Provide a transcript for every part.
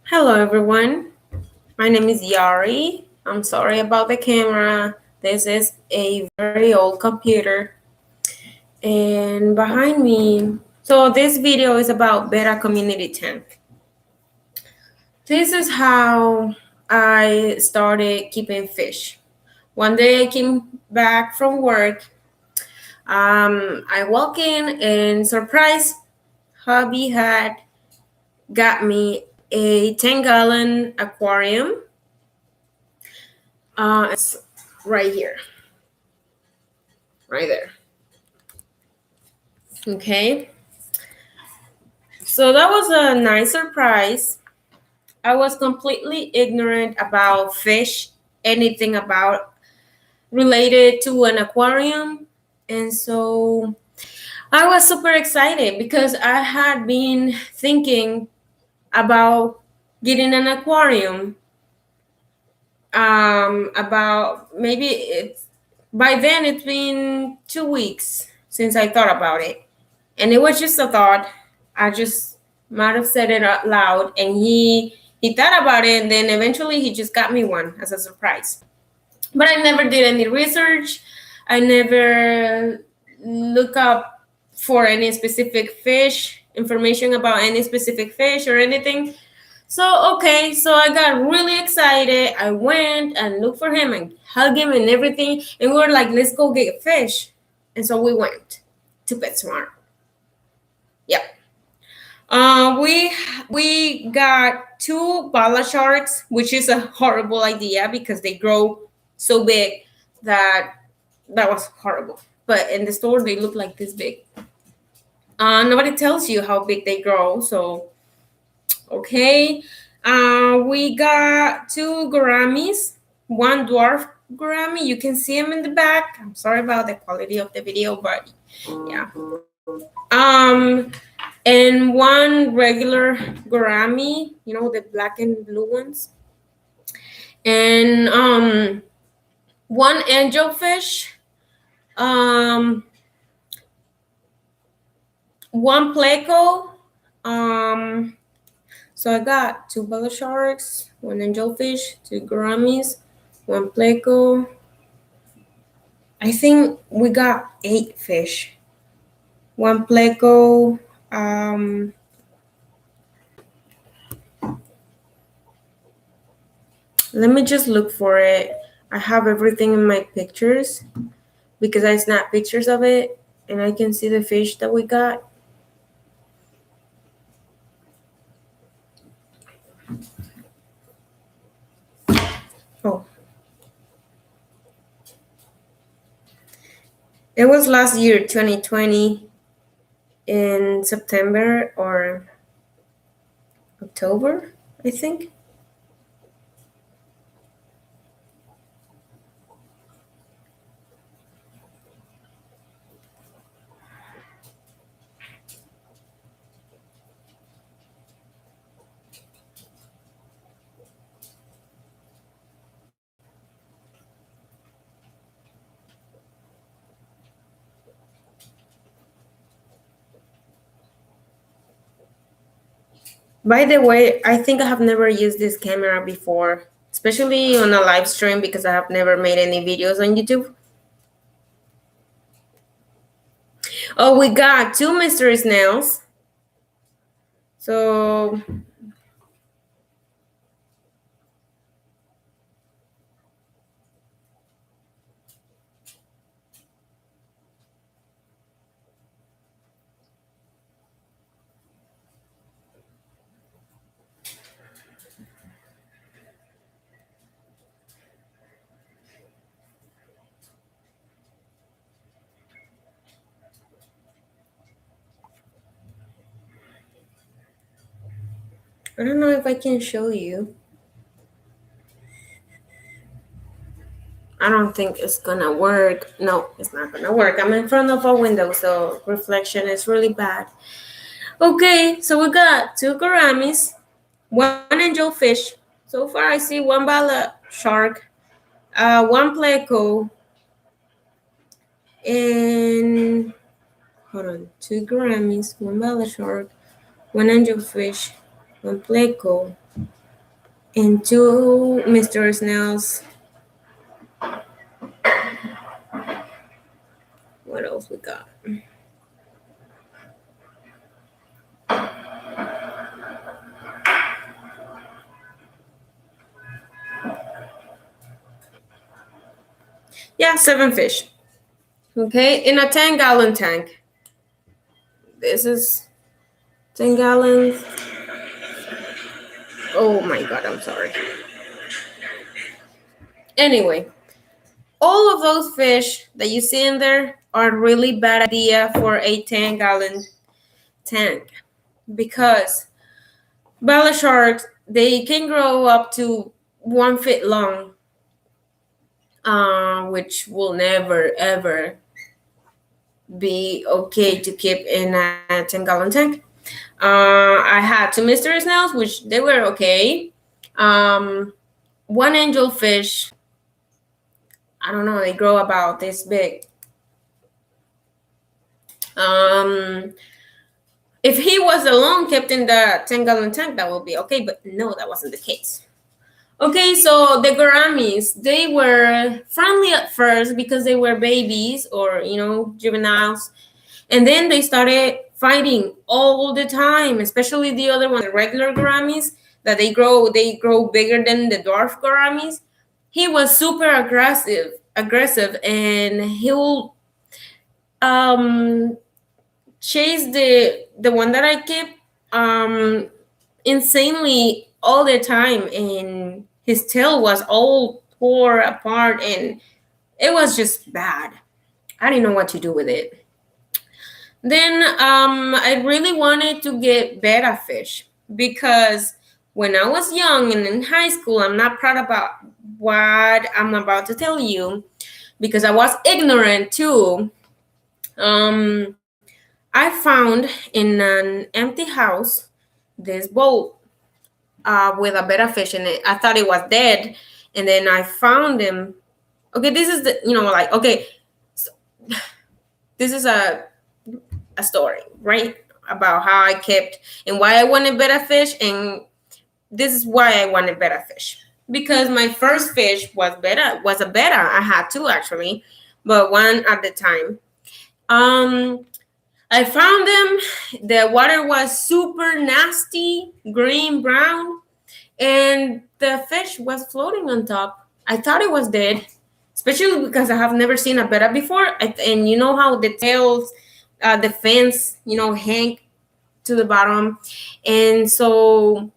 Hello, everyone. My name is Yari. I'm sorry about the camera. This is a very old computer. And behind me, so this video is about Betta Community Tank. This is how I started keeping fish. One day I came back from work. I walk in and surprise, hubby had got me a 10-gallon aquarium. It's right here, right there. Okay, so that was a nice surprise. I was completely ignorant about fish, anything about related to an aquarium. And so I was super excited because I had been thinking about getting an aquarium. About maybe it's by then it's been 2 weeks since I thought about it. And it was just a thought. I just might have said it out loud, and he thought about it, and then eventually he just got me one as a surprise. But I never did any research. I never look up for any specific fish information about any specific fish or anything. So okay, so I got really excited. I went and looked for him and hugged him and everything, and we were like, "Let's go get fish." And so we went to PetSmart. Yep. We got two bala sharks, which is a horrible idea because they grow so big that that was horrible. But in the store, they look like this big. Nobody tells you how big they grow, so okay. We got two gouramis, one dwarf gourami. You can see him in the back. I'm sorry about the quality of the video, but yeah. Um, and one regular gourami, the black and blue ones, and one angelfish, um, one pleco. So I got two bella sharks, one angelfish, two gouramis, one pleco. I think we got 8 fish. One pleco. Let me just look for it. I have everything in my pictures because I snapped pictures of it and I can see the fish that we got. Oh. It was last year, 2020, in September or October, I think. By the way, I think I have never used this camera before, especially on a live stream because I have never made any videos on YouTube. Oh, we got two mystery snails. So I don't know if I can show you. I don't think it's gonna work. No, it's not gonna work. I'm in front of a window, so reflection is really bad. Okay, so we got two gouramis, one angelfish. So far, I see one bala shark, one pleco, and hold on, two gouramis, one bala shark, one angelfish, one pleco. and two Mr. Snails. What else we got? Yeah, seven fish. Okay, in a 10-gallon tank. This is 10 gallons. Oh my god, I'm sorry. Anyway, all of those fish that you see in there are really bad idea for a 10-gallon tank because bala sharks, they can grow up to 1 foot long, which will never ever be okay to keep in a 10-gallon tank. I had two mystery snails, which they were okay. One angelfish, I don't know, they grow about this big. Um, if he was alone kept in the 10-gallon tank, that would be okay, but no, that wasn't the case. Okay, so the gouramis, they were friendly at first because they were babies or, juveniles. And then they started fighting all the time, especially the other one, the regular gouramis, that they grow bigger than the dwarf gouramis. He was super aggressive, and he'll um chase the one that I keep insanely all the time, and his tail was all tore apart, and it was just bad. I didn't know what to do with it. Then I really wanted to get betta fish because when I was young and in high school, I'm not proud about what I'm about to tell you because I was ignorant too. Um, I found in an empty house this bowl with a betta fish in it. I thought it was dead, and then I found him. Okay, this is okay. So, this is a story, right? About how I kept and why I wanted betta fish, and this is why I wanted betta fish. Because my first fish was a betta. I had two actually, but one at the time. I found them. The water was super nasty, green brown, and the fish was floating on top. I thought it was dead, especially because I have never seen a betta before. And you know how the tails, the fins, hang to the bottom, and so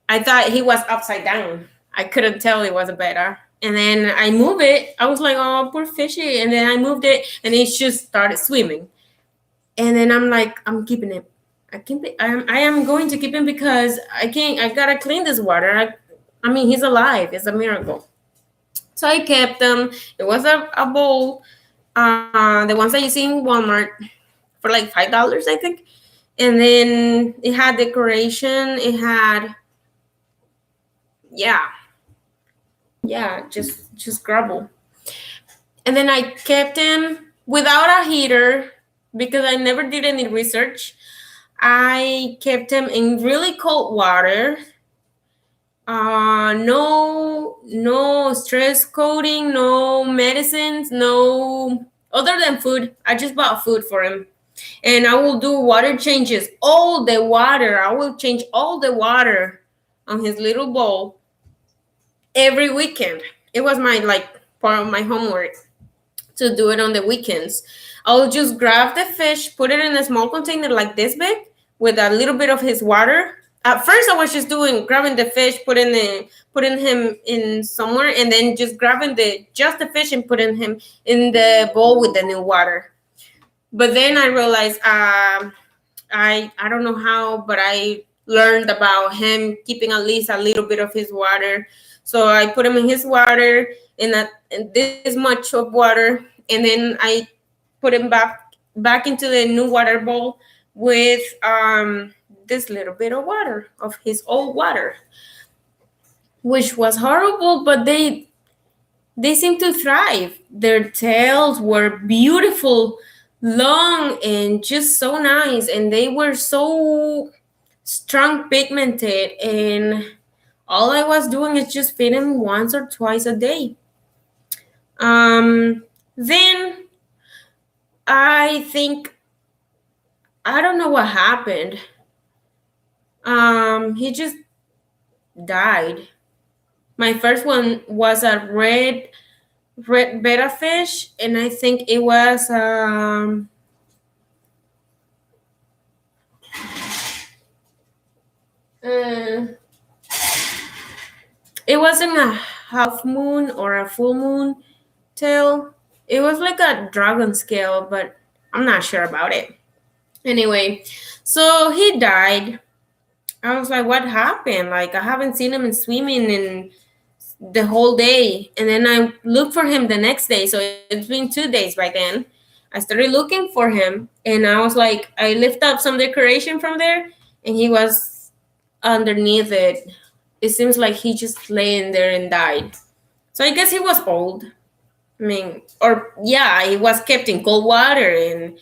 I thought he was upside down. I couldn't tell it was a betta. And then I move it. I was like, oh, poor fishy. And then I moved it, and it just started swimming. And then I'm like, I'm keeping it. I am going to keep him because I can't. I gotta clean this water. I mean, he's alive. It's a miracle. So I kept them. It was a bowl, the ones that you see in Walmart for like $5, I think. And then it had decoration. It had, yeah, just gravel. And then I kept him without a heater because I never did any research. I kept him in really cold water. No stress coating, no medicines, no other than food. I just bought food for him. And I will do water changes. All the water. I will change all the water on his little bowl every weekend. It was my part of my homework to do it on the weekends. I'll just grab the fish, put it in a small container like this big with a little bit of his water. At first, I was just grabbing the fish, putting him in somewhere, and then just grabbing just the fish and putting him in the bowl with the new water. But then I realized, I don't know how, but I learned about him keeping at least a little bit of his water. So I put him in his water in this much of water, and then I put him back into the new water bowl with this little bit of water of his old water, which was horrible, but they seemed to thrive. Their tails were beautiful, long, and just so nice, and they were so strong pigmented, and All I was doing is just feed him once or twice a day. Then I think, I don't know what happened. He just died. My first one was a red betta fish, and I think uh, it wasn't a half moon or a full moon tail. It was like a dragon scale, but I'm not sure about it. Anyway, so he died. I was like, what happened? Like, I haven't seen him in swimming in the whole day. And then I looked for him the next day. So it's been 2 days by then. I started looking for him, and I was like, I lift up some decoration from there, and he was underneath it. It seems like he just lay in there and died. So I guess he was old. I mean, or yeah, he was kept in cold water and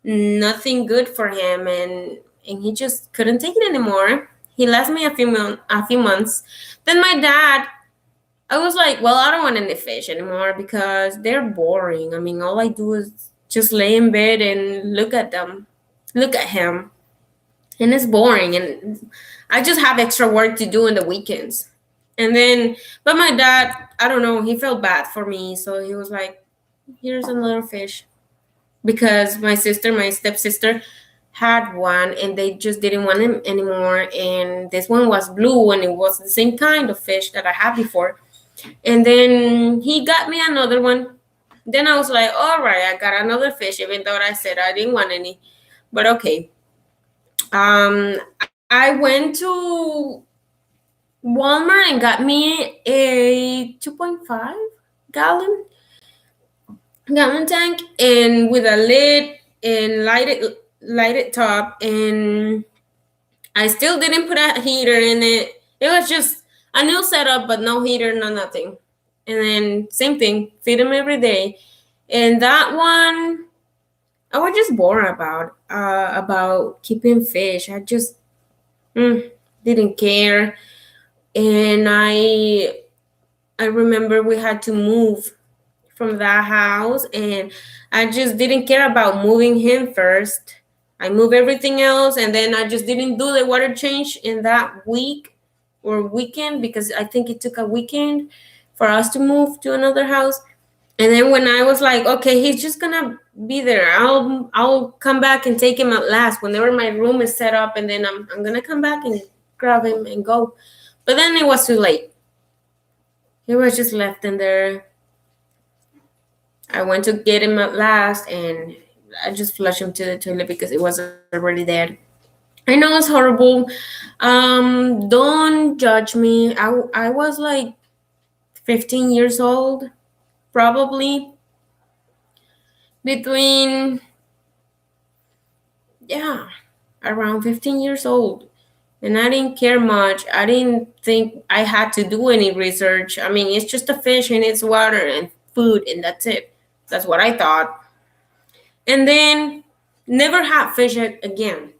nothing good for him, and he just couldn't take it anymore. He left me a few months. Then my dad, I was like, well, I don't want any fish anymore because they're boring. I mean, all I do is just lay in bed and look at him, and it's boring. And I just have extra work to do in the weekends. And then, but my dad, I don't know, he felt bad for me, so he was like, here's another fish, because my stepsister had one and they just didn't want him anymore, and this one was blue and it was the same kind of fish that I had before. And then he got me another one. Then I was like, all right, I got another fish, even though I said I didn't want any. But okay. I went to Walmart and got me a 2.5 gallon tank, and with a lid and lighted top, and I still didn't put a heater in it. It was just a new setup, but no heater, no nothing. And then same thing, feed them every day. And that one, I was just bored about keeping fish. I just didn't care. And I remember we had to move from that house, and I just didn't care about moving him first. I moved everything else, and then I just didn't do the water change in that week or weekend, because I think it took a weekend for us to move to another house. And then when I was like, okay, he's just gonna be there. I'll come back and take him at last whenever my room is set up, and then I'm gonna come back and grab him and go. But then it was too late. He was just left in there. I went to get him at last, and I just flushed him to the toilet because it was already dead. I know it's horrible. Don't judge me. I was like 15 years old, probably between, yeah, around 15 years old. And I didn't care much. I didn't think I had to do any research. I mean, it's just a fish and it's water and food, and that's it. That's what I thought. And then never had fish again.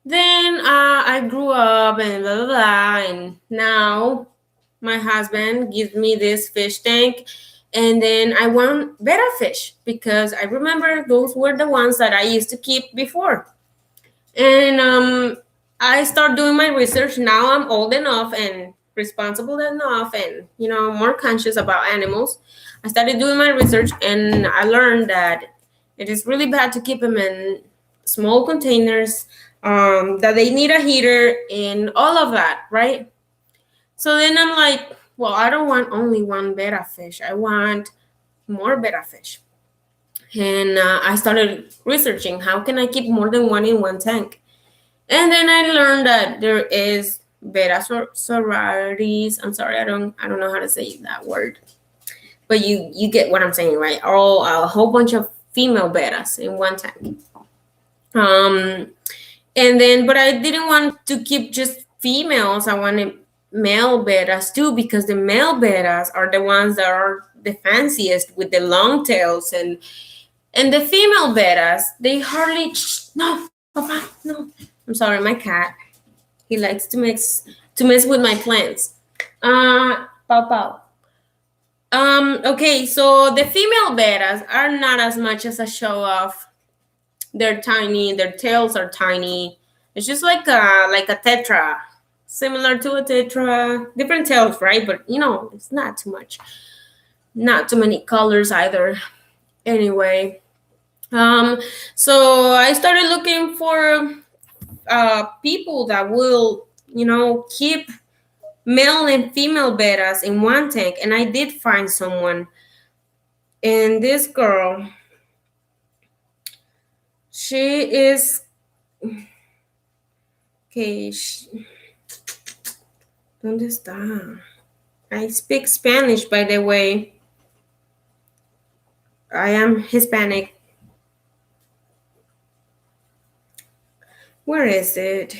Then I grew up and blah, blah, blah. And now my husband gives me this fish tank. And then I want betta fish because I remember those were the ones that I used to keep before. And I start doing my research. Now I'm old enough and responsible enough, and more conscious about animals. I started doing my research, and I learned that it is really bad to keep them in small containers, that they need a heater and all of that, right? So then I'm like, well, I don't want only one betta fish. I want more betta fish. And I started researching how can I keep more than one in one tank. And then I learned that there is betta sororities. I'm sorry, I don't know how to say that word, but you get what I'm saying, right? All a whole bunch of female bettas in one tank. And then, but I didn't want to keep just females. I wanted male bettas too, because the male bettas are the ones that are the fanciest with the long tails, and the female bettas, they hardly, no, Papa, no. I'm sorry, my cat. He likes to make to mess with my plants. Pow pow. Okay, so the female bettas are not as much as a show off. They're tiny. Their tails are tiny. It's just like a tetra, similar to a tetra. Different tails, right? But it's not too much. Not too many colors either. Anyway, so I started looking for people that will, keep male and female bettas in one tank, and I did find someone. And this girl, she is okay. ¿Dónde está? I speak Spanish, by the way. I am Hispanic. Where is it?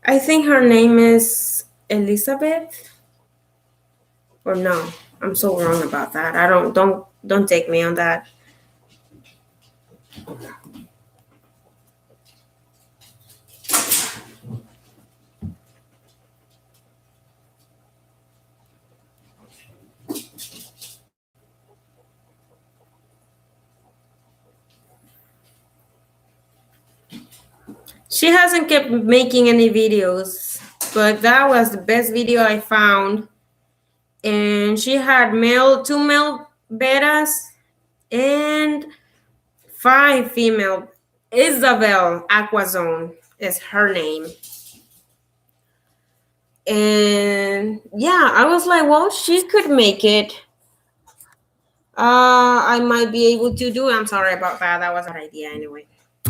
I think her name is Elizabeth. Or no, I'm so wrong about that. I don't take me on that. She hasn't kept making any videos, but that was the best video I found. And she had two male bettas and 5 female. Isabel Aquazone is her name. And yeah, I was like, well, she could make it. I might be able to do it. I'm sorry about that. That was an idea anyway.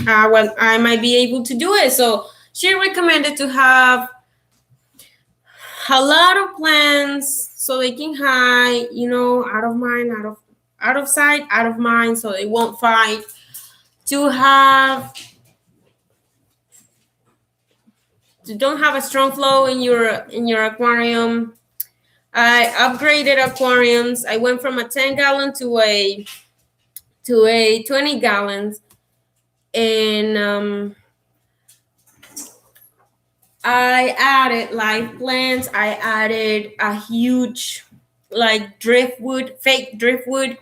Well, I might be able to do it. So she recommended to have a lot of plants so they can hide, out of mind, out of sight, out of mind, so they won't fight. Don't have a strong flow in your aquarium. I upgraded aquariums. I went from a 10-gallon to a 20 gallons, and I added live plants. I added a huge fake driftwood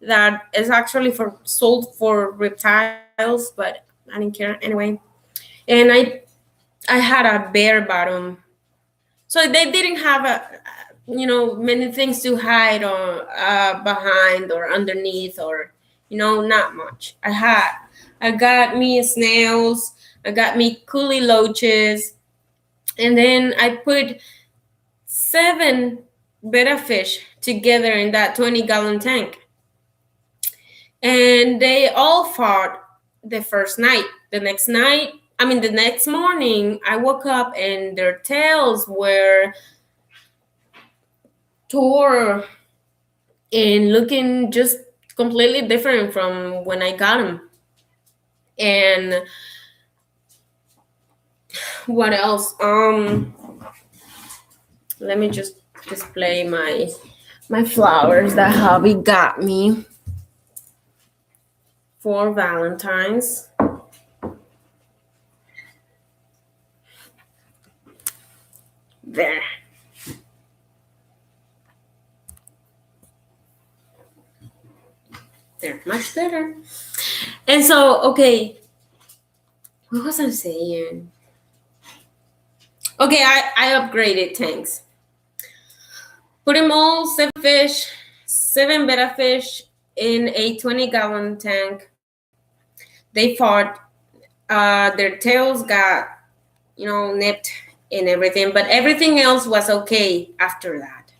that is actually sold for reptiles, but I didn't care anyway. And I had a bare bottom, so they didn't have many things to hide or behind or underneath, or not much. I got me snails. I got me coolie loaches. And then I put 7 betta fish together in that 20-gallon tank. And they all fought the first night. The next morning, I woke up and their tails were tore and looking just completely different from when I got them. And what else? Let me just display my flowers that hubby got me for Valentine's. There. They're much better. And so, okay, what was I saying? Okay, I upgraded tanks. Put them all 7 betta fish in a 20-gallon tank. They fought. Their tails got, nipped and everything, but everything else was okay after that.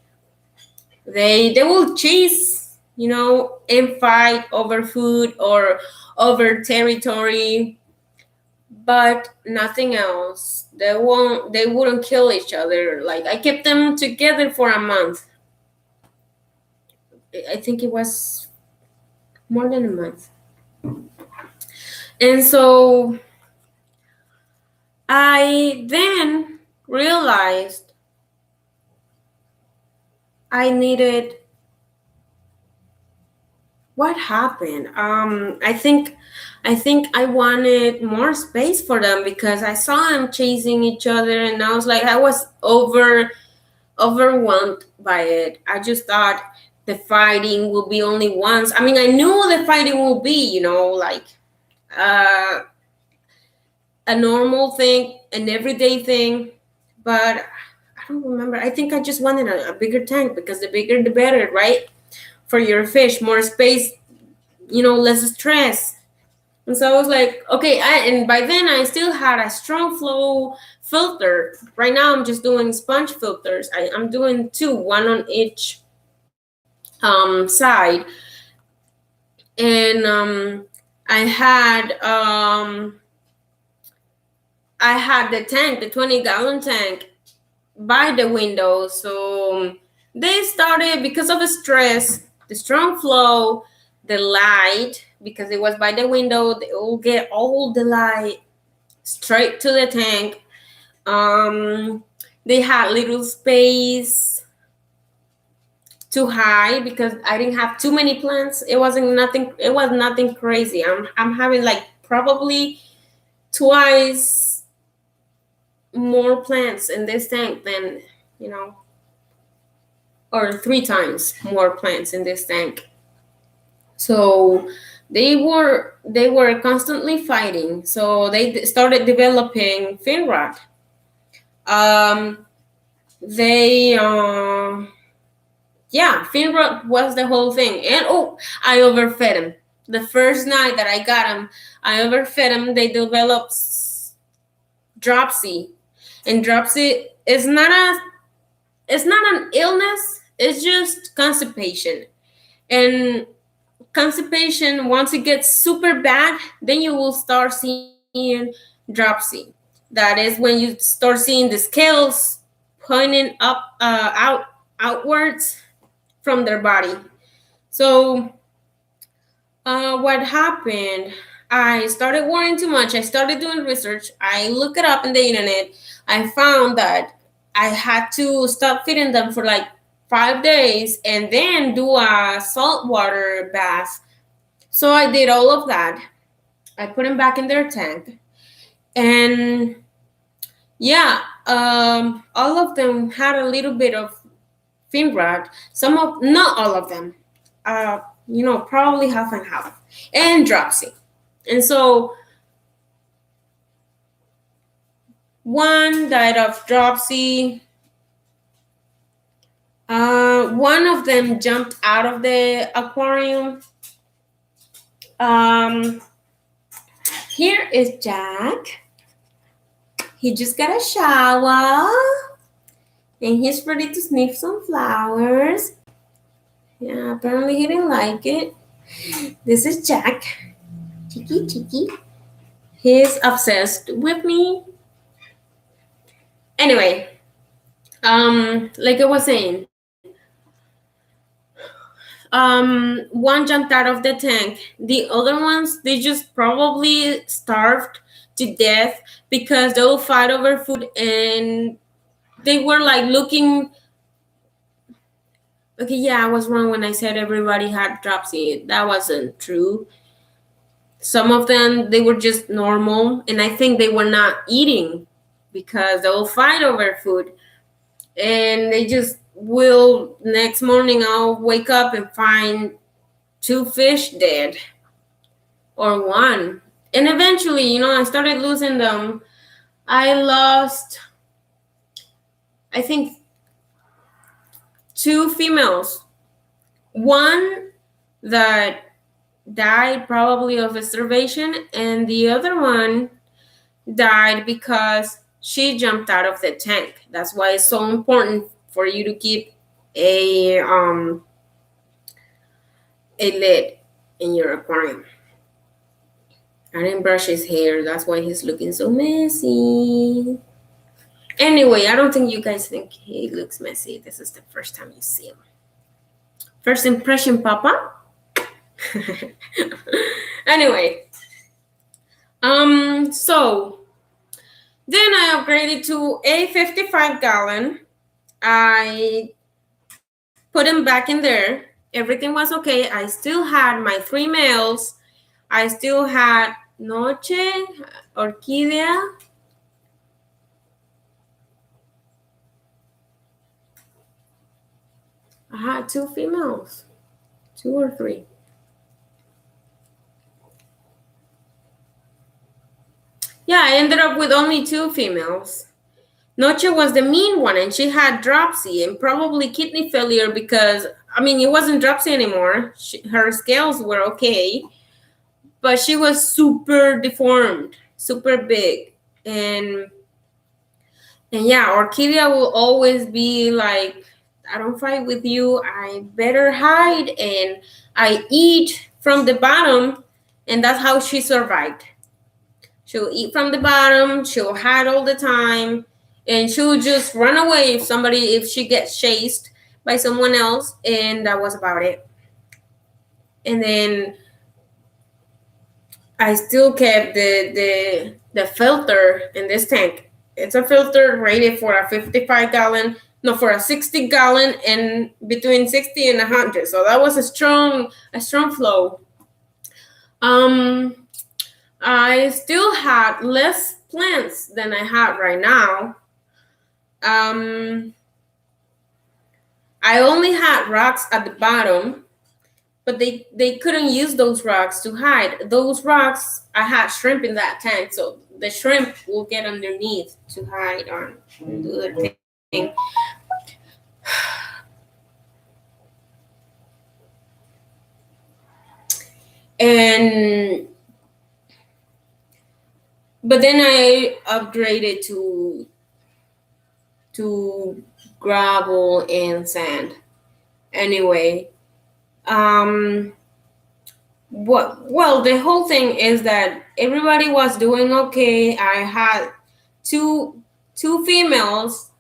They will chase, and fight over food or over territory, but nothing else. They wouldn't kill each other. Like, I kept them together for a month. I think it was more than a month. And so I then realized I needed what happened? I think I wanted more space for them because I saw them chasing each other, and I was like, I was overwhelmed by it. I just thought the fighting will be only once. I mean, I knew the fighting will be, like uh, a normal thing, an everyday thing, but I don't remember. I think I just wanted a bigger tank because the bigger the better, right? For your fish, more space, less stress. And so I was like, okay, and by then I still had a strong flow filter. Right now I'm just doing sponge filters. I'm doing two, one on each side. And I had the tank, the 20-gallon tank, by the window. So they started, because of the stress, the strong flow, the light, because it was by the window, they will get all the light straight to the tank. They had little space to hide because I didn't have too many plants. It was nothing crazy. I'm having like probably twice more plants in this tank than, or three times more plants in this tank. So they were constantly fighting. So they started developing fin rot. Um, they yeah, fin rot was the whole thing. And I overfed them. The first night that I got them, I overfed them. They developed dropsy, and dropsy is not an illness. It's just constipation. And constipation, once it gets super bad, then you will start seeing dropsy. That is when you start seeing the scales pointing outwards from their body. So what happened? I started worrying too much. I started doing research. I looked it up on the internet. I found that I had to stop feeding them for like 5 days and then do a saltwater bath. So I did all of that. I put them back in their tank. And yeah, all of them had a little bit of fin rot. Not all of them. Probably half and half. And dropsy. And so one died of dropsy. One of them jumped out of the aquarium. Here is Jack. He just got a shower. And he's ready to sniff some flowers. Yeah, apparently he didn't like it. This is Jack. Cheeky. He's obsessed with me. Anyway, like I was saying, one jumped out of the tank. The other ones, they just probably starved to death because they'll fight over food, and they were like looking. Okay, yeah, I was wrong when I said everybody had dropsy. That wasn't true. Some of them, they were just normal, and I think they were not eating because they'll fight over food. And they just will, next morning I'll wake up and find 2 fish dead or one. And eventually, I started losing them. I lost, I think, 2 females. One that died probably of starvation, and the other one died because she jumped out of the tank. That's why it's so important for you to keep a lid in your aquarium. I didn't brush his hair. That's why he's looking so messy. Anyway, I don't think you guys think he looks messy. This is the first time you see him. First impression, Papa. Anyway, so then I upgraded to a 55-gallon. I put him back in there. Everything was okay. I still had my 3 males. I still had Noche, Orquídea. I had 2 females, 2 or 3. Yeah, I ended up with only 2 females. Noche was the mean one, and she had dropsy and probably kidney failure because, I mean, it wasn't dropsy anymore. Her scales were okay, but she was super deformed, super big. And yeah, Orquídea will always be like, I don't fight with you. I better hide and I eat from the bottom. And that's how she survived. She'll eat from the bottom, she'll hide all the time, and she'll just run away if she gets chased by someone else, and that was about it. And then I still kept the filter in this tank. It's a filter rated for a 55-gallon, no, for a 60-gallon, and between 60 and 100. So that was a strong flow. I still had less plants than I have right now. I only had rocks at the bottom, but they couldn't use those rocks to hide. Those rocks, I had shrimp in that tank, so the shrimp will get underneath to hide on and do their thing. But then I upgraded to gravel and sand. Anyway, the whole thing is that everybody was doing okay. I had two females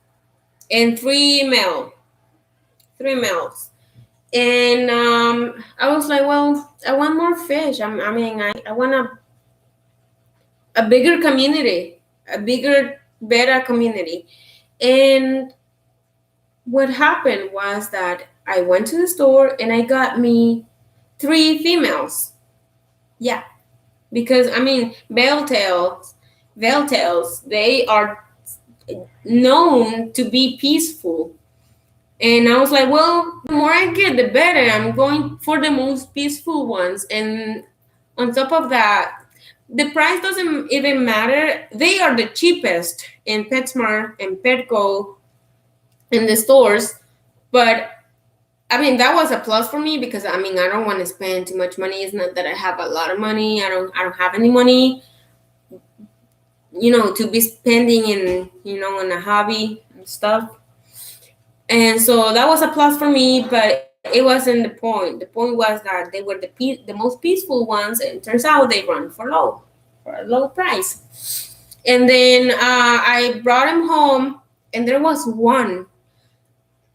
and 3 males. And I was like, well, I want more fish. I want a bigger community, a bigger, better community. And what happened was that I went to the store and I got me 3 females. Yeah, because I mean, veiltails, they are known to be peaceful. And I was like, well, the more I get, the better. I'm going for the most peaceful ones. And on top of that, the price doesn't even matter. They are the cheapest in PetSmart and Petco in the stores. But I mean, that was a plus for me because I mean, I don't want to spend too much money. It's not that I have a lot of money. I don't have any money, to be spending in a hobby and stuff. And so that was a plus for me, but it wasn't the point. The point was that they were the most peaceful ones, and it turns out they run for a low price. And then I brought them home, and there was one.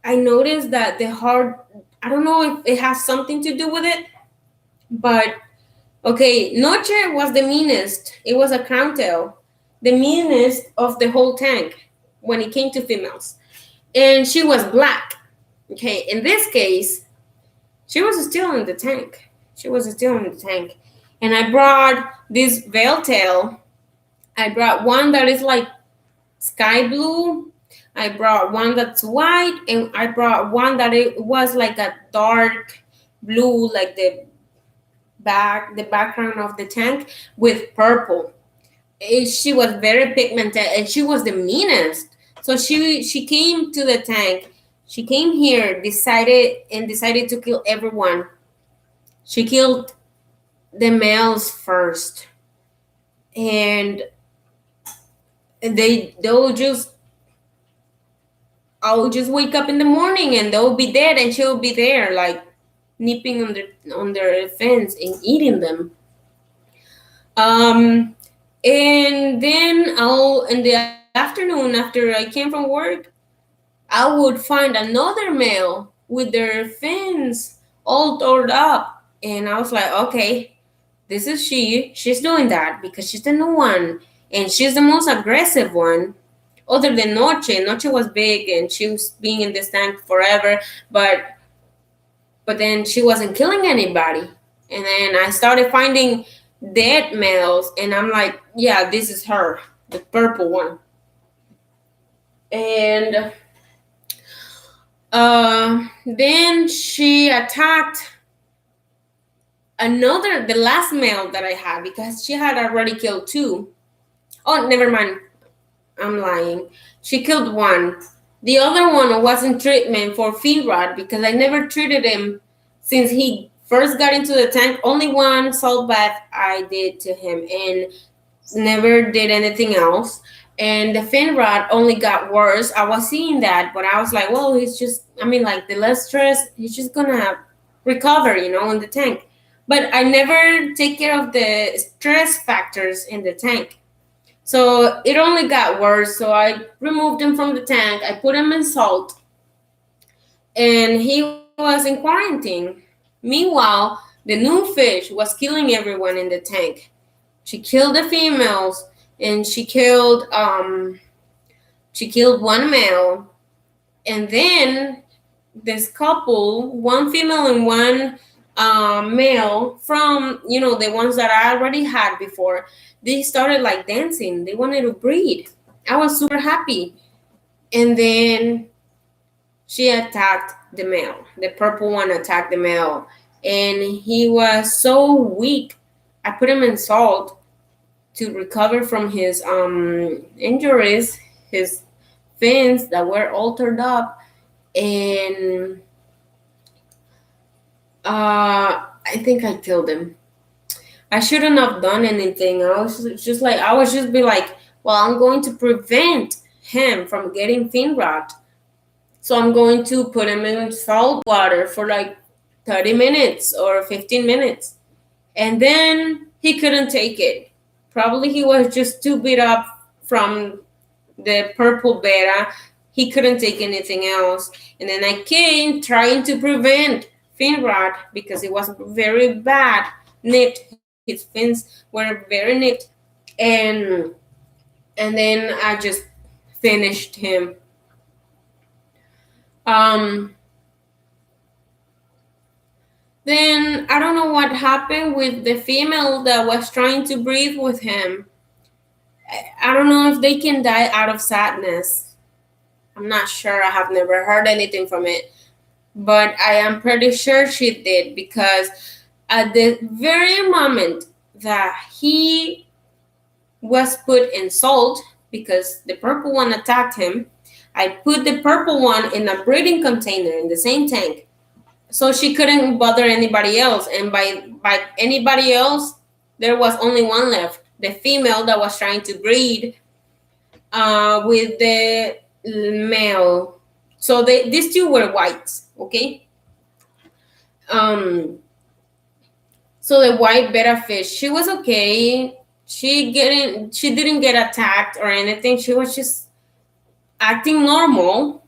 I noticed that I don't know if it has something to do with it, but okay, Noche was the meanest. It was a crown tail, the meanest of the whole tank when it came to females. And she was black. Okay, in this case, she was still in the tank. And I brought this veil tail. I brought one that is like sky blue. I brought one that's white, and I brought one that it was like a dark blue, like the background of the tank with purple. She was very pigmented, and she was the meanest. So she came to the tank. She came here, decided to kill everyone. She killed the males first, and I'll just wake up in the morning and they'll be dead, and she'll be there like nipping on their fence and eating them. And then in the afternoon after I came from work, I would find another male with their fins all torn up, and I was like, okay, this is she's doing that because she's the new one, and she's the most aggressive one other than Noche. Noche was big and she was being in this tank forever, but but then she wasn't killing anybody. And then I started finding dead males, and I'm like, yeah, this is her, the purple one. And then she attacked the last male that I had, because she had already killed two. Oh, never mind. I'm lying. She killed one. The other one was in treatment for fin rot, because I never treated him since he first got into the tank. Only one salt bath I did to him, and never did anything else. And the fin rot only got worse. I was seeing that, but I was like, well, he's just, I mean, like, the less stress, he's just gonna recover, in the tank. But I never take care of the stress factors in the tank. So it only got worse. So I removed him from the tank. I put him in salt, and he was in quarantine. Meanwhile, the new fish was killing everyone in the tank. She killed the females, and she killed one male, and then this couple, one female and one male from the ones that I already had before, they started like dancing. They wanted to breed. I was super happy, and then she attacked the male. The purple one attacked the male, and he was so weak. I put him in salt to recover from his injuries, his fins that were altered up, and I think I killed him. I shouldn't have done anything. I was just be like, well, I'm going to prevent him from getting fin rot. So I'm going to put him in salt water for like 30 minutes or 15 minutes. And then he couldn't take it. Probably he was just too beat up from the purple betta. He couldn't take anything else. And then I came trying to prevent fin rot, because it was very bad, nipped. His fins were very nipped. And then I just finished him. Then I don't know what happened with the female that was trying to breathe with him. I don't know if they can die out of sadness. I'm not sure. I have never heard anything from it. But I am pretty sure she did, because at the very moment that he was put in salt, because the purple one attacked him, I put the purple one in a breeding container in the same tank, so she couldn't bother anybody else. And by anybody else, there was only one left, the female that was trying to breed with the male. So these two were whites, okay? So the white betta fish, she was okay. She didn't get attacked or anything. She was just acting normal.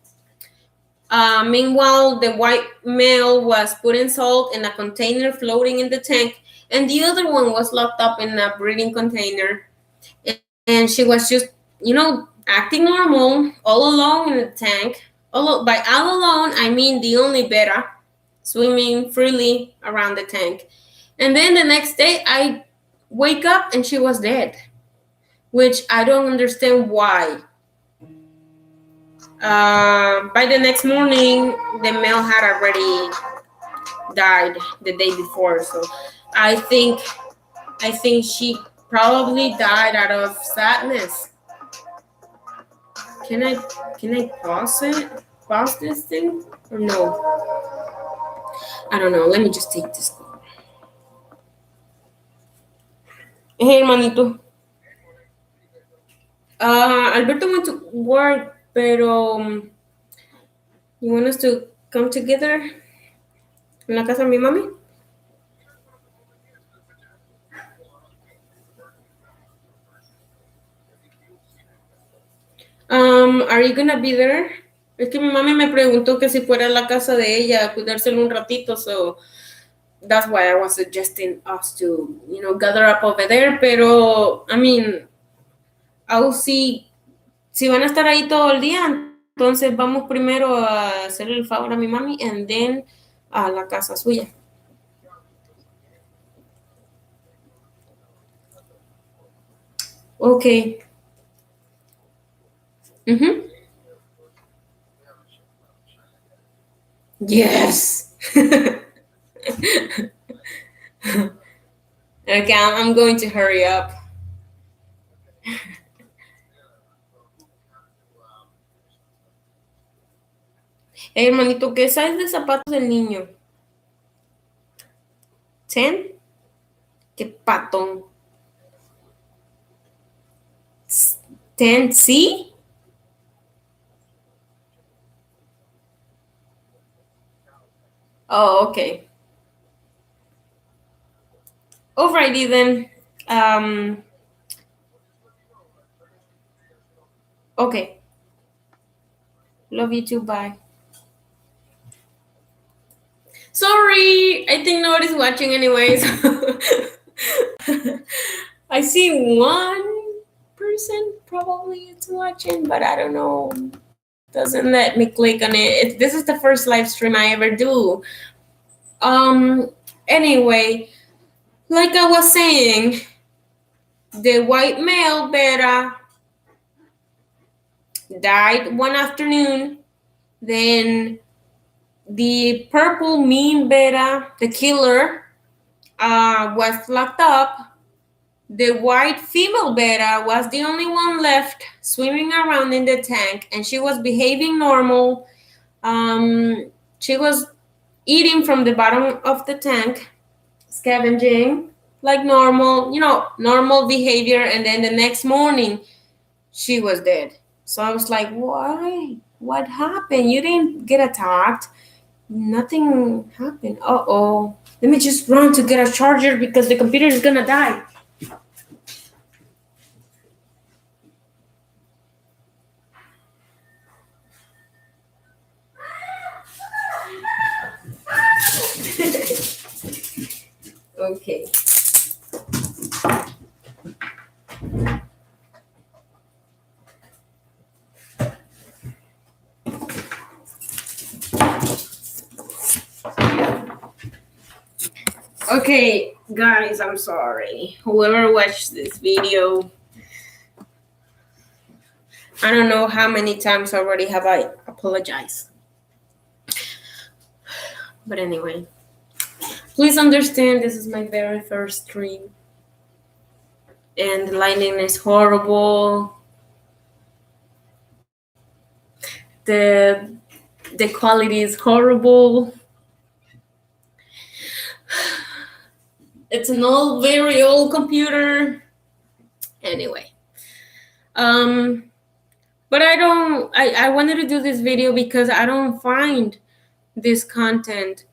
Meanwhile, the white male was put in salt in a container floating in the tank, and the other one was locked up in a breeding container. And she was just, acting normal, all alone in the tank. By all alone, I mean the only betta, swimming freely around the tank. And then the next day, I wake up and she was dead, which I don't understand why. By the next morning, the male had already died the day before. So I think she probably died out of sadness. Can I pause it? Pause this thing or no? I don't know. Let me just take this. Hey, hermanito. Alberto went to work, pero you want us to come together en la casa de mi mami? Are you gonna be there? Es que mi mami me preguntó que si fuera a la casa de ella a cuidárselo un ratito, so that's why I was suggesting us to, gather up over there. Pero, I mean, I'll see. Si van a estar ahí todo el día, entonces vamos primero a hacer el favor a mi mami, and then a la casa suya. Okay. Mm-hmm. Yes. Okay, I'm going to hurry up. Hermanito, ¿qué size de zapatos del niño? 10? Qué patón. 10C? Oh, okay. Alrighty then. Um, okay. Love you too. Bye. Sorry, I think nobody's watching anyways. I see one person probably is watching, but I don't know. Doesn't let me click on it. This is the first live stream I ever do. Um. Anyway, like I was saying, the white male Betta died one afternoon. Then the purple mean Betta, the killer, was locked up. The white female Betta was the only one left swimming around in the tank, and she was behaving normal. She was eating from the bottom of the tank, scavenging like normal, normal behavior. And then the next morning, she was dead. So I was like, why? What happened? You didn't get attacked. Nothing happened. Uh-oh. Let me just run to get a charger because the computer is gonna die. Okay. Okay, guys, I'm sorry. Whoever watched this video, I don't know how many times already have I apologized. But anyway, please understand this is my very first stream. And the lighting is horrible. The quality is horrible. It's an very old computer. Anyway. But I wanted to do this video because I don't find this content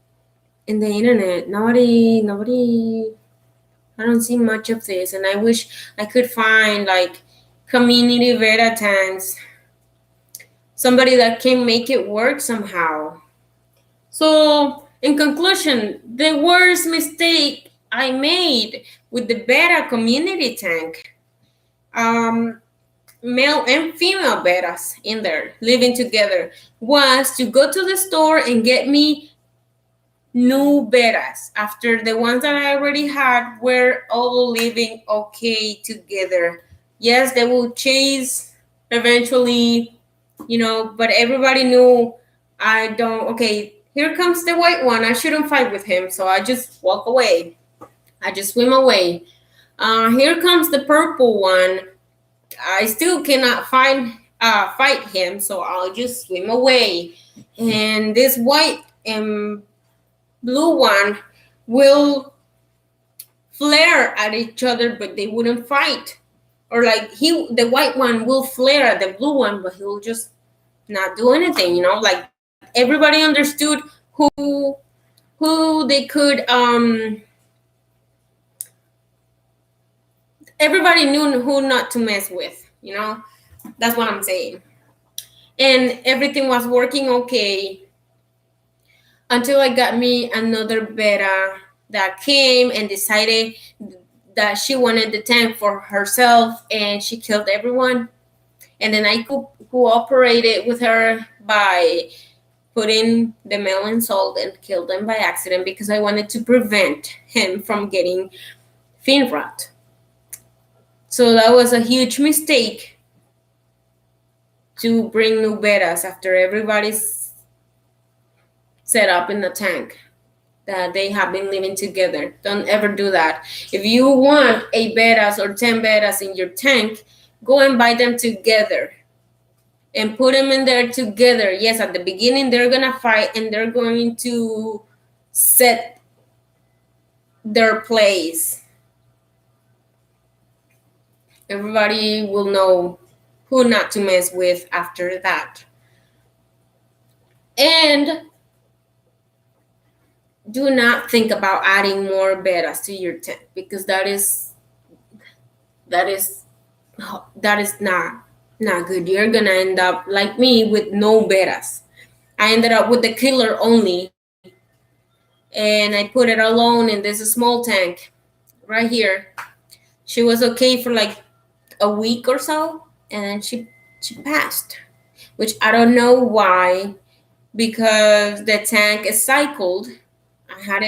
in the internet. Nobody, I don't see much of this, and I wish I could find like community beta tanks, somebody that can make it work somehow. So, in conclusion, the worst mistake I made with the beta community tank, male and female betas in there living together, was to go to the store and get me new betas after the ones that I already had were all living okay together. Yes, they will chase eventually, but everybody knew I don't. Okay, here comes the white one. I shouldn't fight with him, so I just walk away. I just swim away. Here comes the purple one. I still cannot fight him, so I'll just swim away. And this white and blue one will flare at each other, but they wouldn't fight. Or like the white one will flare at the blue one, but he'll just not do anything. Like everybody understood who they could. Everybody knew who not to mess with. That's what I'm saying. And everything was working okay until I got me another beta that came and decided that she wanted the tank for herself, and she killed everyone. And then I cooperated with her by put in the melon salt and killed them by accident because I wanted to prevent him from getting fin rot. So that was a huge mistake to bring new bettas after everybody's set up in the tank that they have been living together. Don't ever do that. If you want 8 bettas or 10 bettas in your tank, go and buy them together and put them in there together. Yes, at the beginning they're gonna fight and they're going to set their place. Everybody will know who not to mess with after that. And do not think about adding more bettas to your tank because that is not good. You're gonna end up like me with no bettas. I ended up with the killer only, and I put it alone in this small tank right here. She was okay for like a week or so, and then she passed, which I don't know why, because the tank is cycled. I had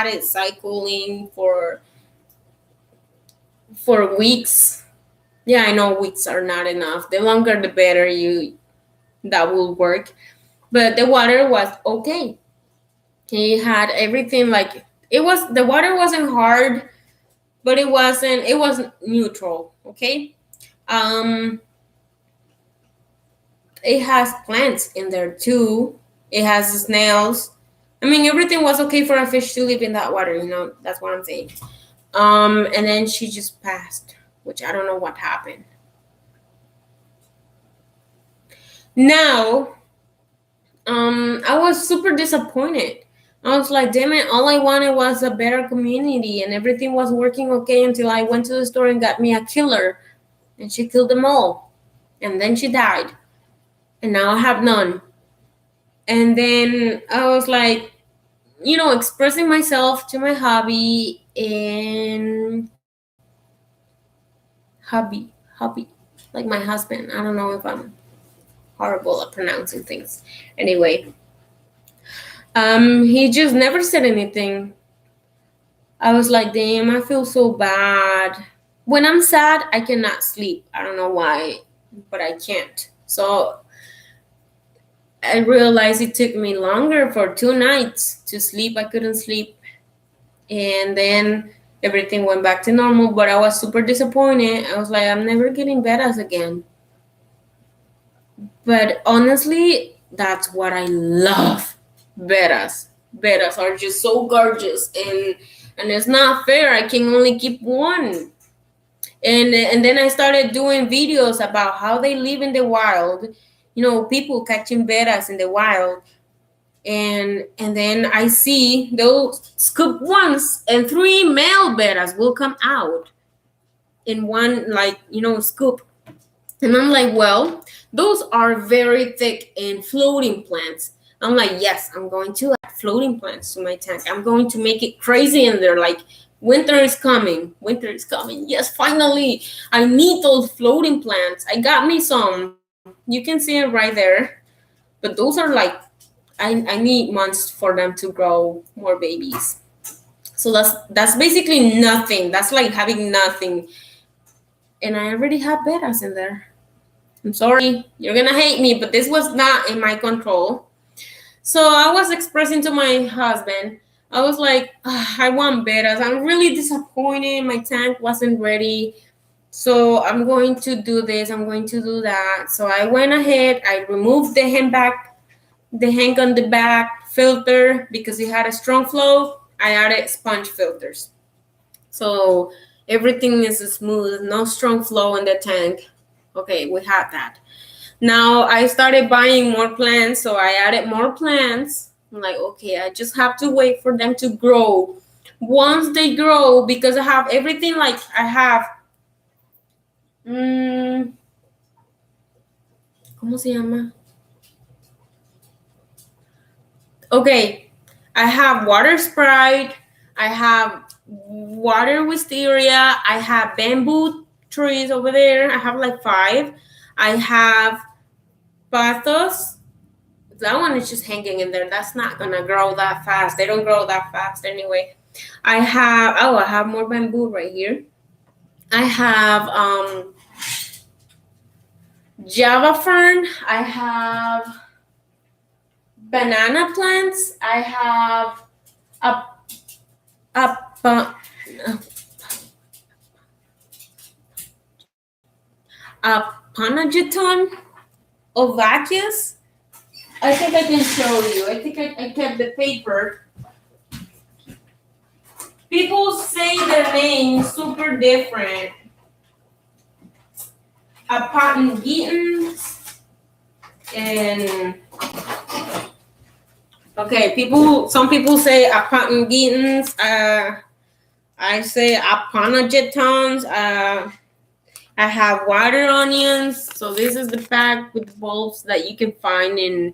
it cycling for weeks. Yeah, I know weeks are not enough. The longer the better that will work. But the water was okay. He had everything like the water wasn't hard, but it was neutral, okay? Um it has plants in there too. It has snails. I mean, everything was okay for a fish to live in that water, that's what I'm saying. And then she just passed, which I don't know what happened. Now, I was super disappointed. I was like, damn it, all I wanted was a better community and everything was working okay until I went to the store and got me a killer and she killed them all. And then she died. And now I have none. And then I was like, expressing myself to my hubby, like my husband. I don't know if I'm horrible at pronouncing things. Anyway, he just never said anything. I was like, damn, I feel so bad. When I'm sad, I cannot sleep. I don't know why, but I can't. So I realized it took me longer for 2 nights to sleep. I couldn't sleep. And then everything went back to normal, but I was super disappointed. I was like, I'm never getting bettas again. But honestly, that's what I love. Bettas. Bettas are just so gorgeous, and it's not fair. I can only keep one. And then I started doing videos about how they live in the wild. People catching bettas in the wild. And then I see those scoop once and 3 male bettas will come out in one scoop. And I'm like, well, those are very thick and floating plants. I'm like, yes, I'm going to add floating plants to my tank. I'm going to make it crazy in there. Like, winter is coming. Winter is coming. Yes, finally. I need those floating plants. I got me some. You can see it right there. But those are like, I need months for them to grow more babies. So that's basically nothing. That's like having nothing. And I already have bettas in there. I'm sorry, you're gonna hate me, but this was not in my control. So I was expressing to my husband, I was like, I want bettas. I'm really disappointed. My tank wasn't ready. So I'm going to do this. I'm going to do that. So I went ahead. I removed the hang on the back filter because it had a strong flow. I added sponge filters. So everything is smooth, no strong flow in the tank. Okay, we have that. Now I started buying more plants, so I added more plants. I'm like, okay, I just have to wait for them to grow. Once they grow, because I have everything, like I have, ¿cómo se llama? Okay, I have water sprite, I have water wisteria, I have bamboo trees over there. I have like 5. I have pathos, That one is just hanging in there. That's not gonna grow that fast. They don't grow that fast anyway. I have more bamboo right here. I have Java fern. I have banana plants. I have a a pa- a Panageton ovacus. I think I can show you. I think I kept the paper. People say their names super different. A Patent Gittens and okay, some people say a Patent Gittens. I say Apanagetons. I have water onions. So this is the pack with bulbs that you can find in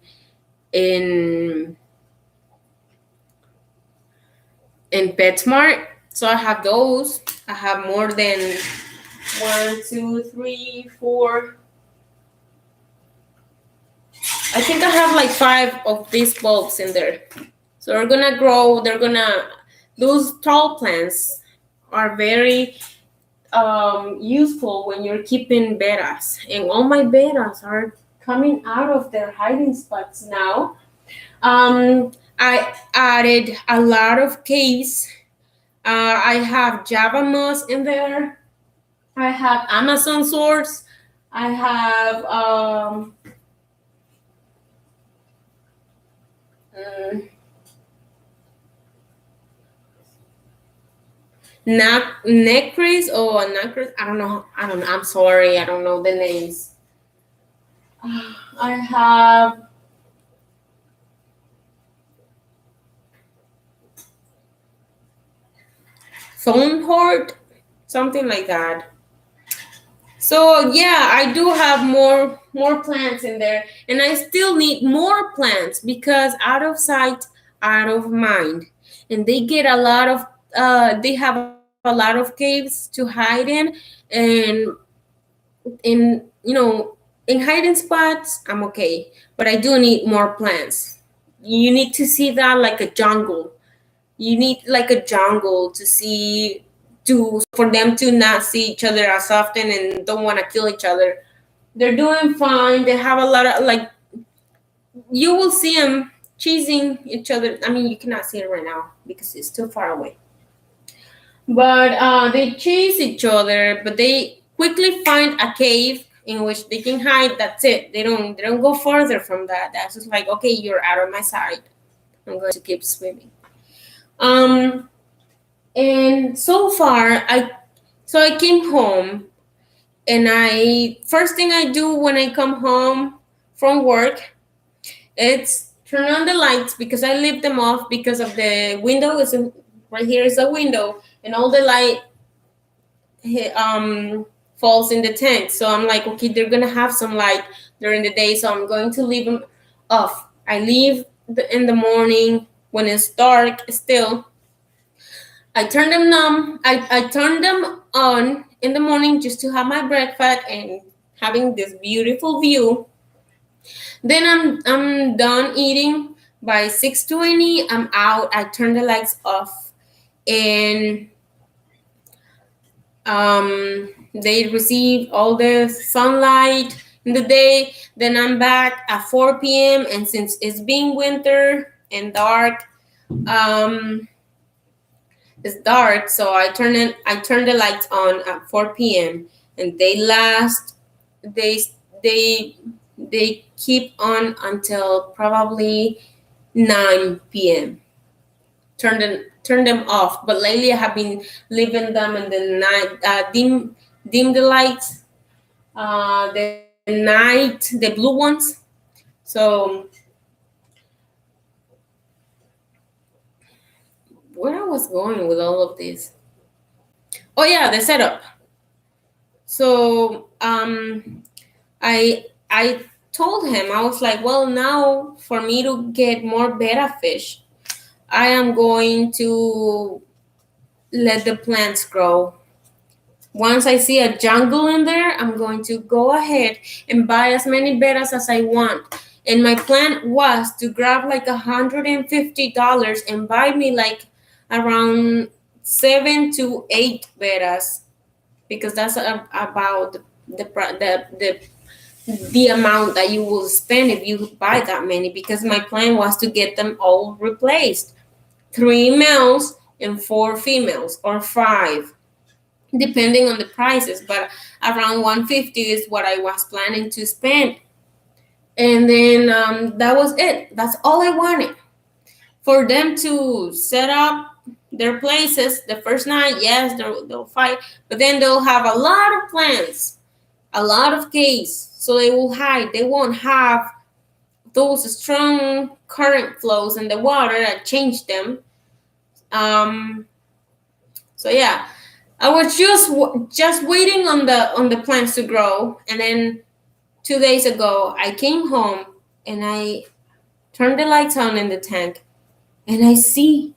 PetSmart. So I have those. I have more than 1, 2, 3, 4. I think I have like 5 of these bulbs in there. So they're gonna grow. Those tall plants are very useful when you're keeping bettas. And all my bettas are coming out of their hiding spots now. I added a lot of caves. I have Java moss in there. I have Amazon swords. I have necris or necris. I don't know. I'm sorry. I don't know the names. I have phone horde, something like that. So yeah, I do have more plants in there, and I still need more plants because out of sight, out of mind, and they get a lot of they have a lot of caves to hide and in hiding spots I'm okay, but I do need more plants. You need to see that like a jungle. You need like a jungle to see to for them to not see each other as often and don't want to kill each other. They're doing fine. They have a lot of like you will see them chasing each other. I mean, you cannot see it right now because it's too far away. But they chase each other, but they quickly find a cave in which they can hide. That's it. They don't go further from that. That's just like, okay, you're out of my sight. I'm going to keep swimming. Um, and so far, I came home, and I first thing I do when I come home from work, it's turn on the lights because I leave them off because of the window is right here is a window, and all the light falls in the tank. So I'm like, okay, they're gonna have some light during the day, so I'm going to leave them off. I leave in the morning when it's dark still. I turn them on. I turn them on in the morning just to have my breakfast and having this beautiful view. Then I'm done eating by 6:20. I'm out. I turn the lights off, and they receive all the sunlight in the day. Then I'm back at 4 p.m. and since it's being winter and dark, it's dark, so I turn the lights on at 4 p.m. and they last. They they keep on until probably 9 p.m. Turn them off. But lately I have been leaving them in the night. Dim the lights. The blue ones. So where I was going with all of this? Oh yeah, the setup. So I told him, I was like, well, now for me to get more betta fish, I am going to let the plants grow. Once I see a jungle in there, I'm going to go ahead and buy as many bettas as I want. And my plan was to grab like $150 and buy me like around 7 to 8 Bettas, because that's about the amount that you will spend if you buy that many. Because my plan was to get them all replaced, 3 males and 4 females, or 5, depending on the prices. But around 150 is what I was planning to spend. And then that was it. That's all I wanted. For them to set up their places the first night, yes, they'll fight, but then they'll have a lot of plants, a lot of caves, so they will hide. They won't have those strong current flows in the water that change them. So yeah, I was just waiting on the plants to grow, and then 2 days ago I came home and I turned the lights on in the tank, and I see.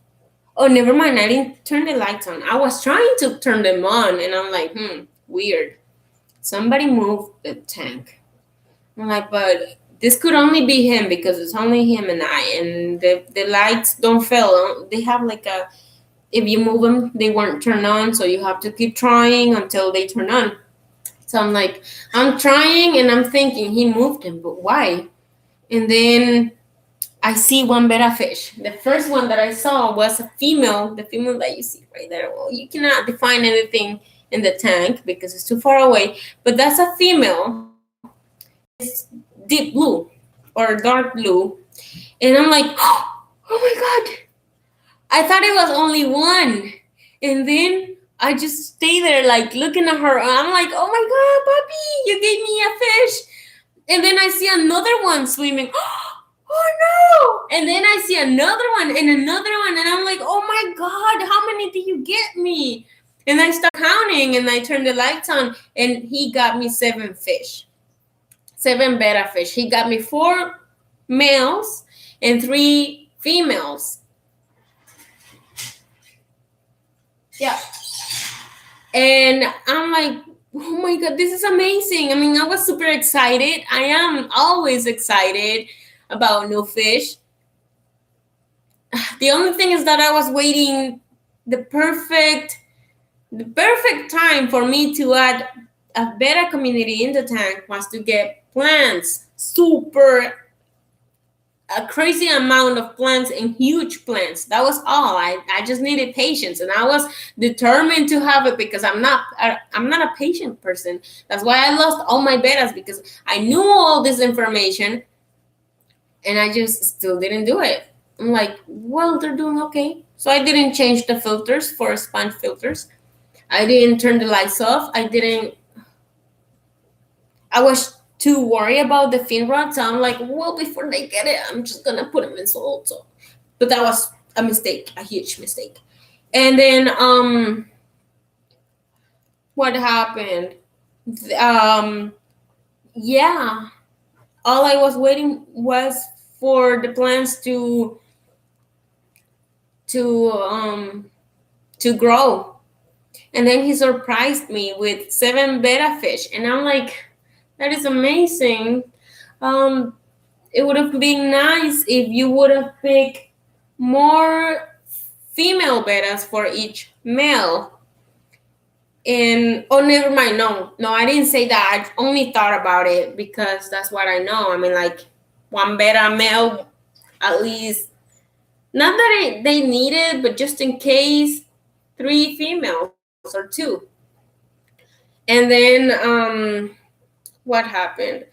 Oh, never mind. I didn't turn the lights on. I was trying to turn them on, and I'm like, weird. Somebody moved the tank. I'm like, but this could only be him, because it's only him and I, and the lights don't fail. They have like a, if you move them, they weren't turned on, so you have to keep trying until they turn on. So I'm like, I'm trying, and I'm thinking he moved them, but why? And then I see one betta fish. The first one that I saw was a female, the female that you see right there. Well, you cannot define anything in the tank because it's too far away, but that's a female. It's deep blue or dark blue. And I'm like, oh my God. I thought it was only one. And then I just stay there like looking at her. I'm like, oh my God, puppy, you gave me a fish. And then I see another one swimming. Oh no! And then I see another one and another one, and I'm like, oh my God, how many did you get me? And I start counting, and I turn the lights on, and he got me 7 fish, 7 betta fish. He got me 4 males and 3 females. Yeah. And I'm like, oh my God, this is amazing. I mean, I was super excited. I am always excited about new fish. The only thing is that I was waiting the perfect time for me to add a betta community in the tank was to get plants, a crazy amount of plants and huge plants. That was all. I just needed patience, and I was determined to have it because I'm not a patient person. That's why I lost all my bettas, because I knew all this information and I just still didn't do it. I'm like, well, they're doing okay. So I didn't change the filters for sponge filters. I didn't turn the lights off. I was too worried about the fin rod. So I'm like, well, before they get it, I'm just going to put them in salt. So, but that was a mistake, a huge mistake. And then what happened? Yeah, all I was waiting was for the plants to grow. And then he surprised me with 7 betta fish, and I'm like, that is amazing. It would have been nice if you would have picked more female bettas for each male. And oh, never mind. No, I didn't say that. I only thought about it because that's what I know. I mean, like, 1 betta male, at least. Not that they need it, but just in case, 3 females or 2. And then what happened?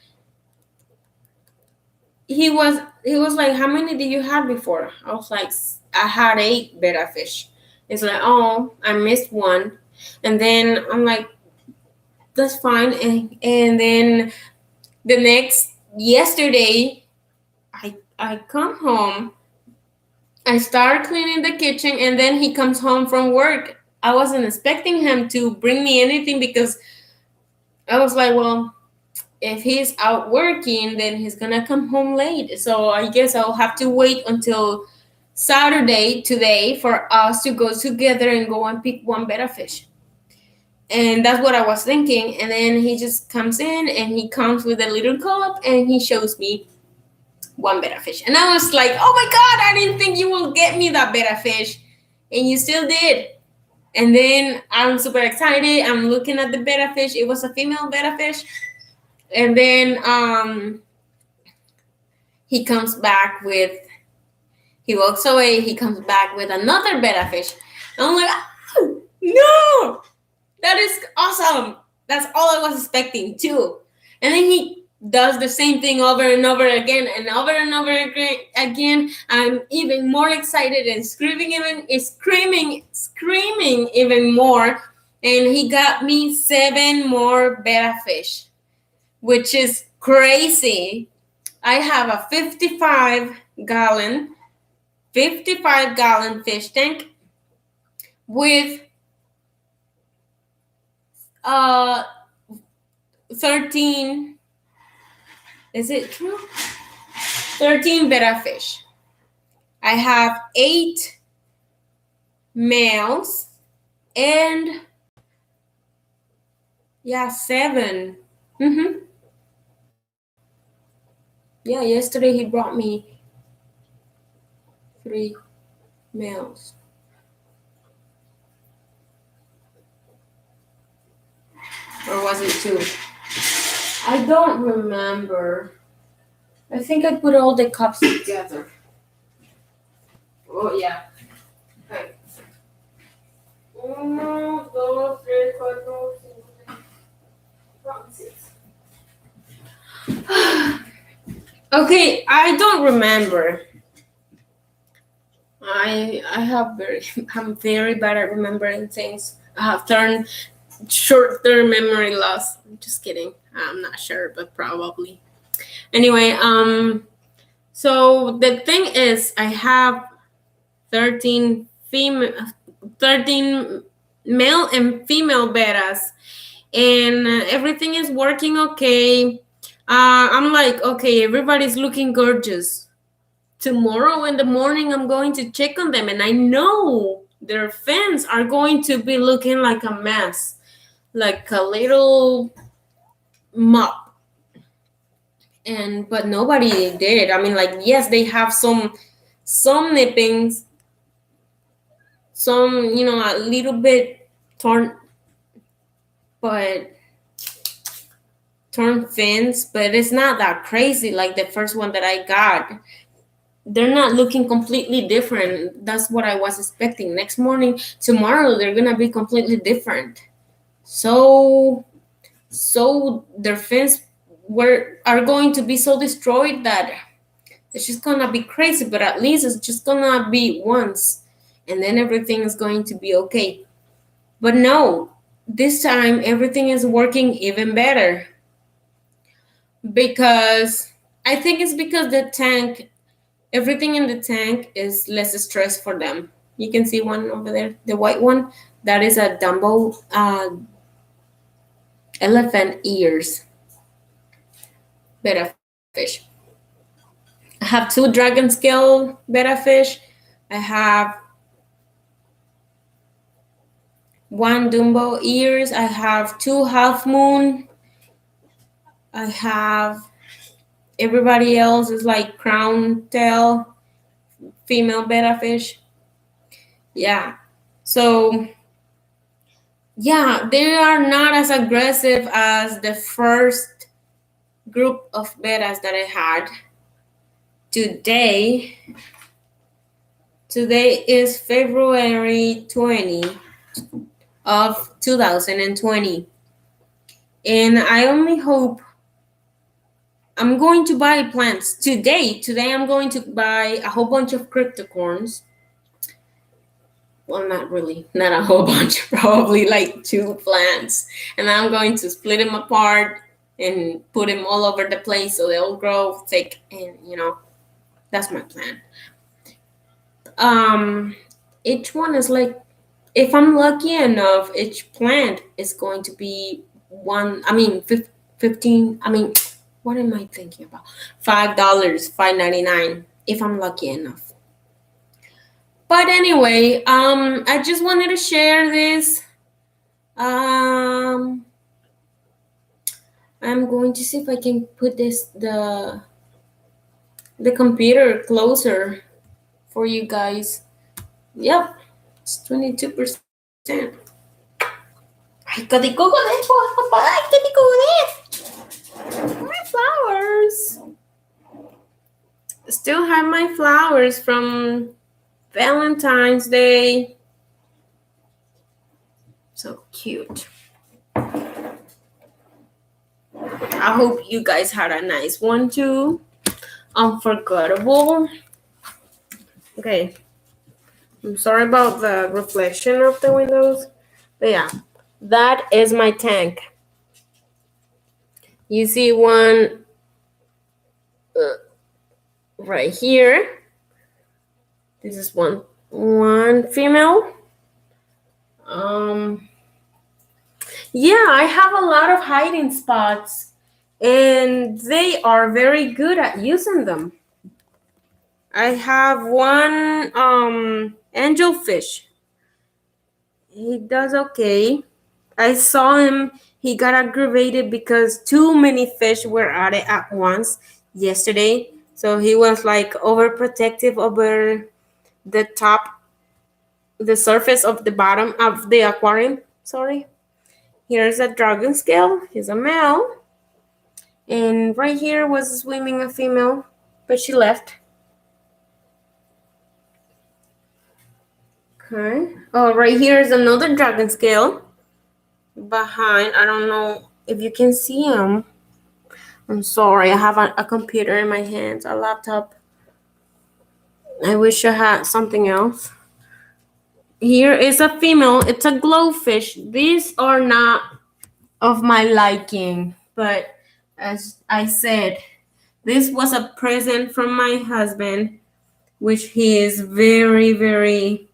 He was like, how many did you have before? I was like, I had 8 betta fish. It's like, oh, I missed one. And then I'm like, that's fine. And then yesterday, I come home, I start cleaning the kitchen, and then he comes home from work. I wasn't expecting him to bring me anything because I was like, well, if he's out working, then he's gonna come home late. So I guess I'll have to wait until Saturday today for us to go together and go and pick 1 betta fish. And that's what I was thinking. And then he just comes in and he comes with a little cup and he shows me one betta fish. And I was like, oh my God, I didn't think you will get me that betta fish. And you still did. And then I'm super excited. I'm looking at the betta fish. It was a female betta fish. And then he comes back with, he walks away. He comes back with another betta fish. And I'm like, oh, no, that is awesome. That's all I was expecting too. And then he does the same thing over and over again and over and over again. I'm even more excited and screaming even more. And he got me 7 more betta fish, which is crazy. I have a 55 gallon fish tank with 13, is it true? 13 betta fish. I have 8 males and 7. Yeah, yesterday he brought me 3 males. Or was it 2? I don't remember. I think I put all the cups together. Oh, yeah. Okay. 1, 2, 3, 4, 5, 6. Okay, I don't remember. I'm very bad at remembering things. I have short-term memory loss. I'm just kidding. I'm not sure, but probably. Anyway, so the thing is, I have 13 male and female bettas, and everything is working okay. I'm like, okay, everybody's looking gorgeous. Tomorrow in the morning, I'm going to check on them, and I know their fins are going to be looking like a mess, like a little mop. But nobody did. I mean, like, yes, they have some nippings, some, a little bit torn fins, but it's not that crazy like the first one that I got. They're not looking completely different. That's what I was expecting. Next morning, tomorrow, they're gonna be completely different. So their fins are going to be so destroyed that it's just gonna be crazy. But at least it's just gonna be once, and then everything is going to be okay. But no, this time everything is working even better, because I think it's because everything in the tank is less stress for them. You can see one over there, the white one. That is a Dumbo elephant ears betta fish. I have 2 dragon scale betta fish. I have 1 Dumbo ears. I have 2 half moon. I have everybody else is like crown tail female betta fish. Yeah. So yeah, they are not as aggressive as the first group of bettas that I had. Today is February 20 of 2020. And I only hope I'm going to buy plants today. Today I'm going to buy a whole bunch of cryptocorns. Well, not really, not a whole bunch, probably like 2 plants. And I'm going to split them apart and put them all over the place so they'll grow thick, and that's my plan. Each one is like, if I'm lucky enough, each plant is going to be 15, what am I thinking about? $5, $5.99 if I'm lucky enough. But anyway, I just wanted to share this. I'm going to see if I can put the computer closer for you guys. Yep, it's 22%. Ay, ¿qué digo con eso? Ay, ¿qué digo con this? My flowers. Still have my flowers from Valentine's Day. So cute. I hope you guys had a nice one too. Unforgettable. Okay. I'm sorry about the reflection of the windows. But yeah, that is my tank. You see one right here. This is one female. Yeah, I have a lot of hiding spots, and they are very good at using them. I have one angelfish. He does okay. I saw him. He got aggravated because too many fish were at it at once yesterday. So he was like overprotective over the top, the surface of the bottom of the aquarium. Sorry. Here's a dragon scale. He's a male. And right here was swimming a female, but she left. Okay. Oh, right here is another dragon scale. Behind, I don't know if you can see him. I'm sorry, I have a computer in my hands, a laptop. I wish I had something else. Here is a female. It's a glowfish. These are not of my liking, but as I said, this was a present from my husband, which he is very, very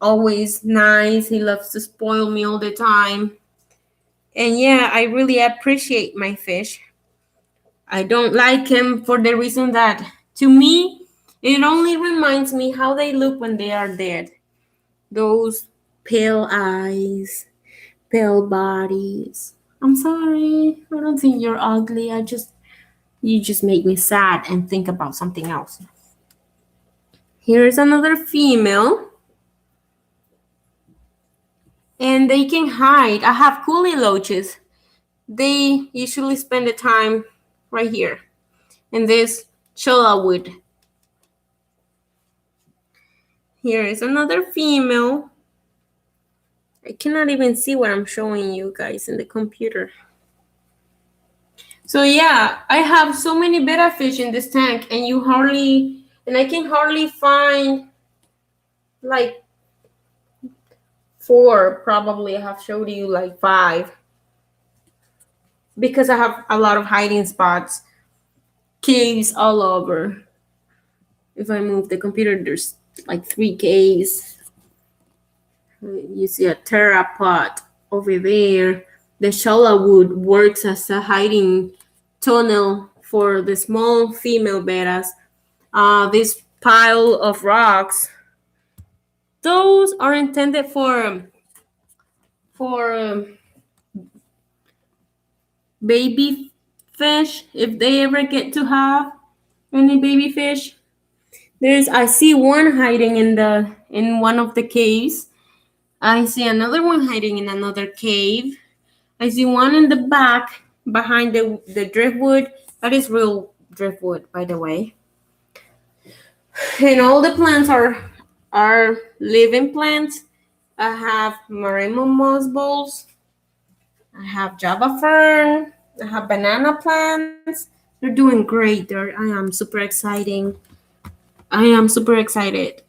always nice. He loves to spoil me all the time. And yeah, I really appreciate my fish. I don't like him for the reason that, to me, it only reminds me how they look when they are dead. Those pale eyes, pale bodies. I'm sorry. I don't think you're ugly. You just make me sad and think about something else. Here's another female. And they can hide. I have coolie loaches. They usually spend the time right here in this cholla wood. Here is another female. I cannot even see what I'm showing you guys in the computer. So yeah, I have so many betta fish in this tank, and I can hardly find like 4. Probably I have showed you like 5 because I have a lot of hiding spots, caves all over. If I move the computer, there's like 3 caves. You see a terrapod over there. The cholla wood works as a hiding tunnel for the small female bettas. This pile of rocks, those are intended for baby fish, if they ever get to have any baby fish. I see one hiding in one of the caves. I see another one hiding in another cave. I see one in the back behind the driftwood. That is real driftwood, by the way. And all the plants are living plants. I have marimo moss balls. I have java fern. I have banana plants. They're doing great. I am super exciting. I am super excited.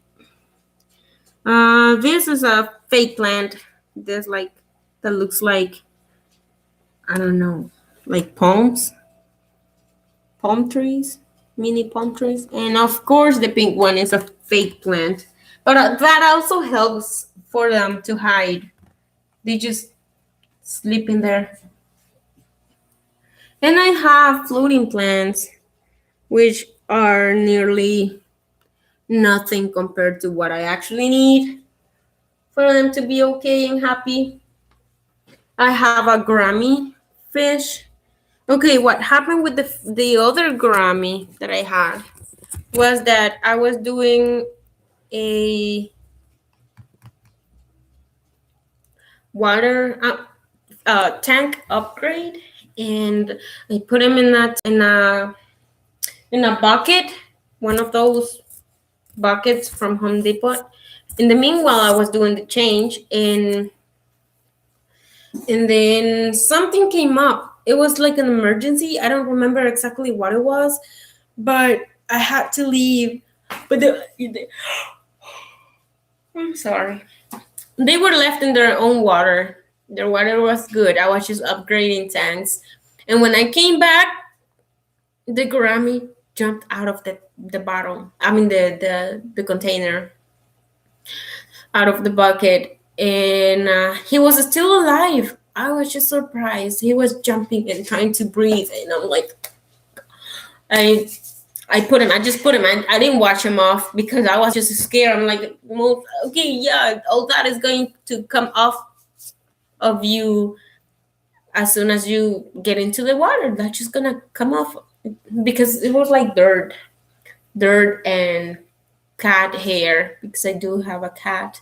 This is a fake plant. That looks like, I don't know, like palm trees, mini palm trees. And of course, the pink one is a fake plant. But that also helps for them to hide. They just sleep in there. And I have floating plants, which are nearly nothing compared to what I actually need for them to be okay and happy. I have a Grammy fish. Okay, what happened with the other Grammy that I had was that I was doing a water tank upgrade, and I put him in that in a bucket, one of those buckets from Home Depot. In the meanwhile, I was doing the change, and then something came up. It was like an emergency. I don't remember exactly what it was, but I had to leave. But I'm sorry. They were left in their own water. Their water was good. I was just upgrading tanks. And when I came back, the gourami jumped out of the bottle. I mean the container, out of the bucket, and he was still alive. I was just surprised. He was jumping and trying to breathe, and I'm like, I I put him. I just put him. I didn't wash him off because I was just scared. I'm like, well, okay, yeah, all that is going to come off of you as soon as you get into the water. That's just gonna come off because it was like dirt and cat hair because I do have a cat.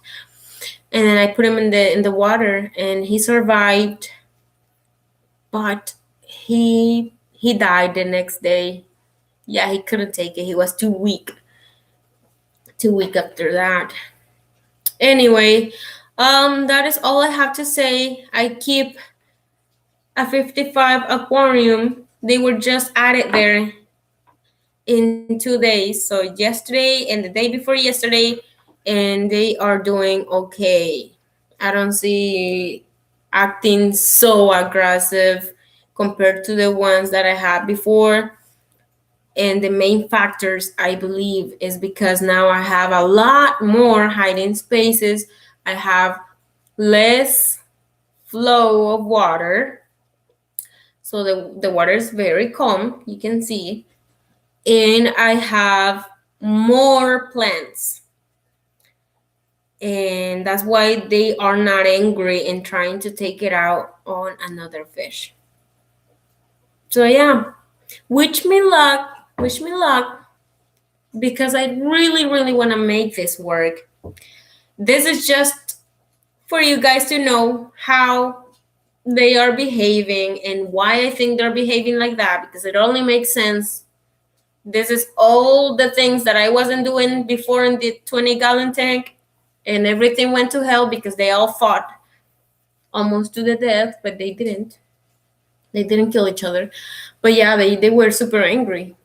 And then I put him in the water, and he survived, but he died the next day. Yeah, he couldn't take it. He was too weak after that. Anyway, that is all I have to say. I keep a 55 aquarium. They were just added there in 2 days. So yesterday and the day before yesterday, and they are doing okay. I don't see acting so aggressive compared to the ones that I had before. And the main factors, I believe, is because now I have a lot more hiding spaces. I have less flow of water. So the water is very calm, you can see. And I have more plants. And that's why they are not angry and trying to take it out on another fish. So yeah, wish me luck, because I really, really want to make this work. This is just for you guys to know how they are behaving and why I think they're behaving like that, because it only makes sense. This is all the things that I wasn't doing before in the 20-gallon tank, and everything went to hell because they all fought almost to the death, but they didn't. They didn't kill each other. But yeah, they were super angry.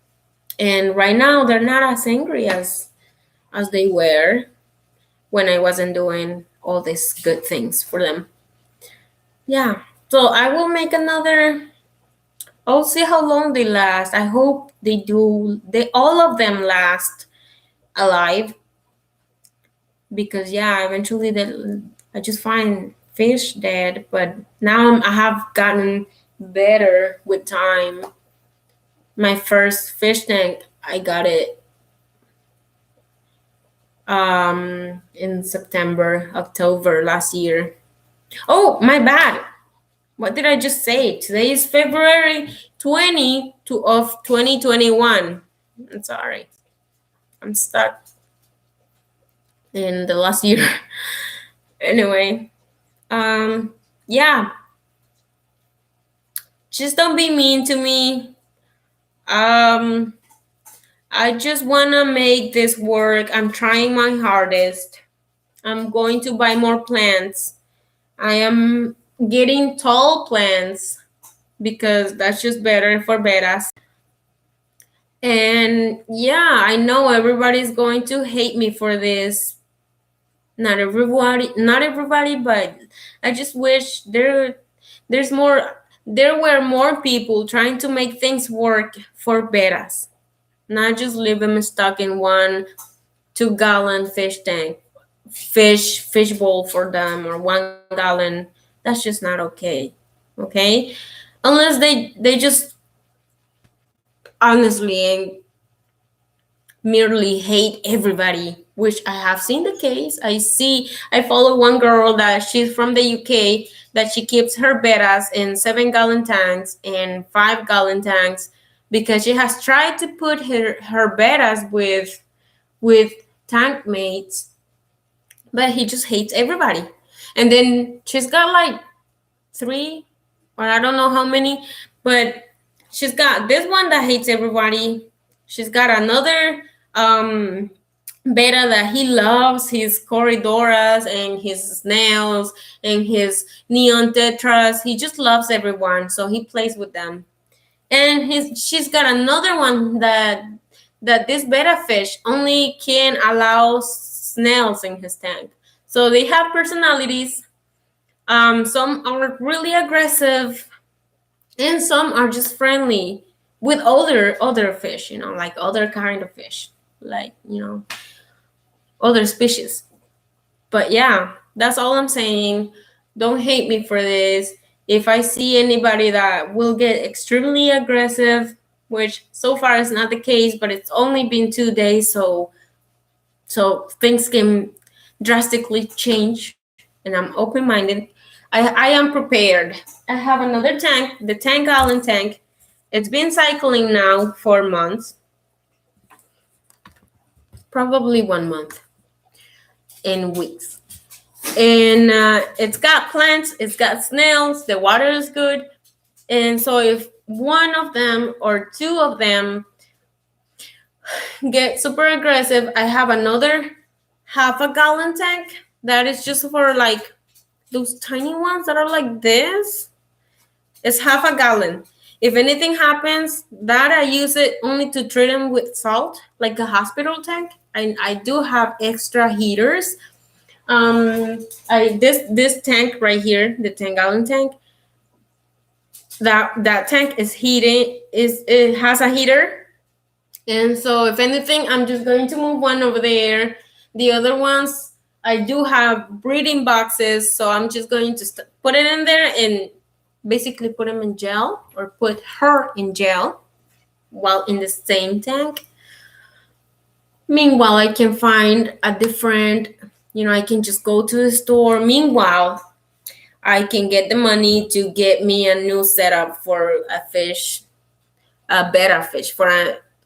And right now they're not as angry as they were when I wasn't doing all these good things for them. Yeah. So I will make another. I'll see how long they last. I hope they do. They all of them last alive, because yeah, eventually I just find fish dead. But now I have gotten better with time. My first fish tank, I got it in September, October last year. Oh, my bad. What did I just say? Today is February 20 of 2021. I'm sorry. I'm stuck in the last year. Anyway, yeah. Just don't be mean to me. I just want to make this work. I'm trying my hardest. I'm going to buy more plants. I am getting tall plants because that's just better for bettas. And yeah, I know everybody's going to hate me for this. Not everybody, but I just wish there were more people trying to make things work for bettas, not just leave them stuck in 1 2 gallon fish tank, fish bowl for them, or 1 gallon. That's just not okay. Okay, unless they just honestly and merely hate everybody which I have seen the case. I follow one girl that she's from the UK that she keeps her bettas in 7 gallon tanks and 5 gallon tanks because she has tried to put her bettas with tank mates, but he just hates everybody. And then she's got like three, or I don't know how many, but she's got this one that hates everybody. She's got another Betta that he loves his corridoras and his snails and his neon tetras. He just loves everyone, so he plays with them. And she's got another one that this Betta fish only can allow snails in his tank. So they have personalities. Some are really aggressive, and some are just friendly with other fish. Like other kind of fish, like other species. But yeah, that's all I'm saying. Don't hate me for this. If I see anybody that will get extremely aggressive, which so far is not the case, but it's only been 2 days, so things can drastically change, and I'm open-minded. I am prepared. I have another tank, the 10-gallon tank. It's been cycling now for months, probably 1 month in weeks. And it's got plants, it's got snails, the water is good. And so if one of them or two of them get super aggressive, I have another 1/2 gallon tank that is just for like those tiny ones that are like this. It's 1/2 gallon. If anything happens, that I use it only to treat them with salt, like a hospital tank. I do have extra heaters. This tank right here, the 10-gallon tank, that tank is heating. It has a heater, and so if anything, I'm just going to move one over there. The other ones, I do have breeding boxes, so I'm just going to put it in there and basically put them in gel, or put her in gel while in the same tank. Meanwhile, I can find a different, I can just go to the store. Meanwhile, I can get the money to get me a new setup for a fish, a Betta fish for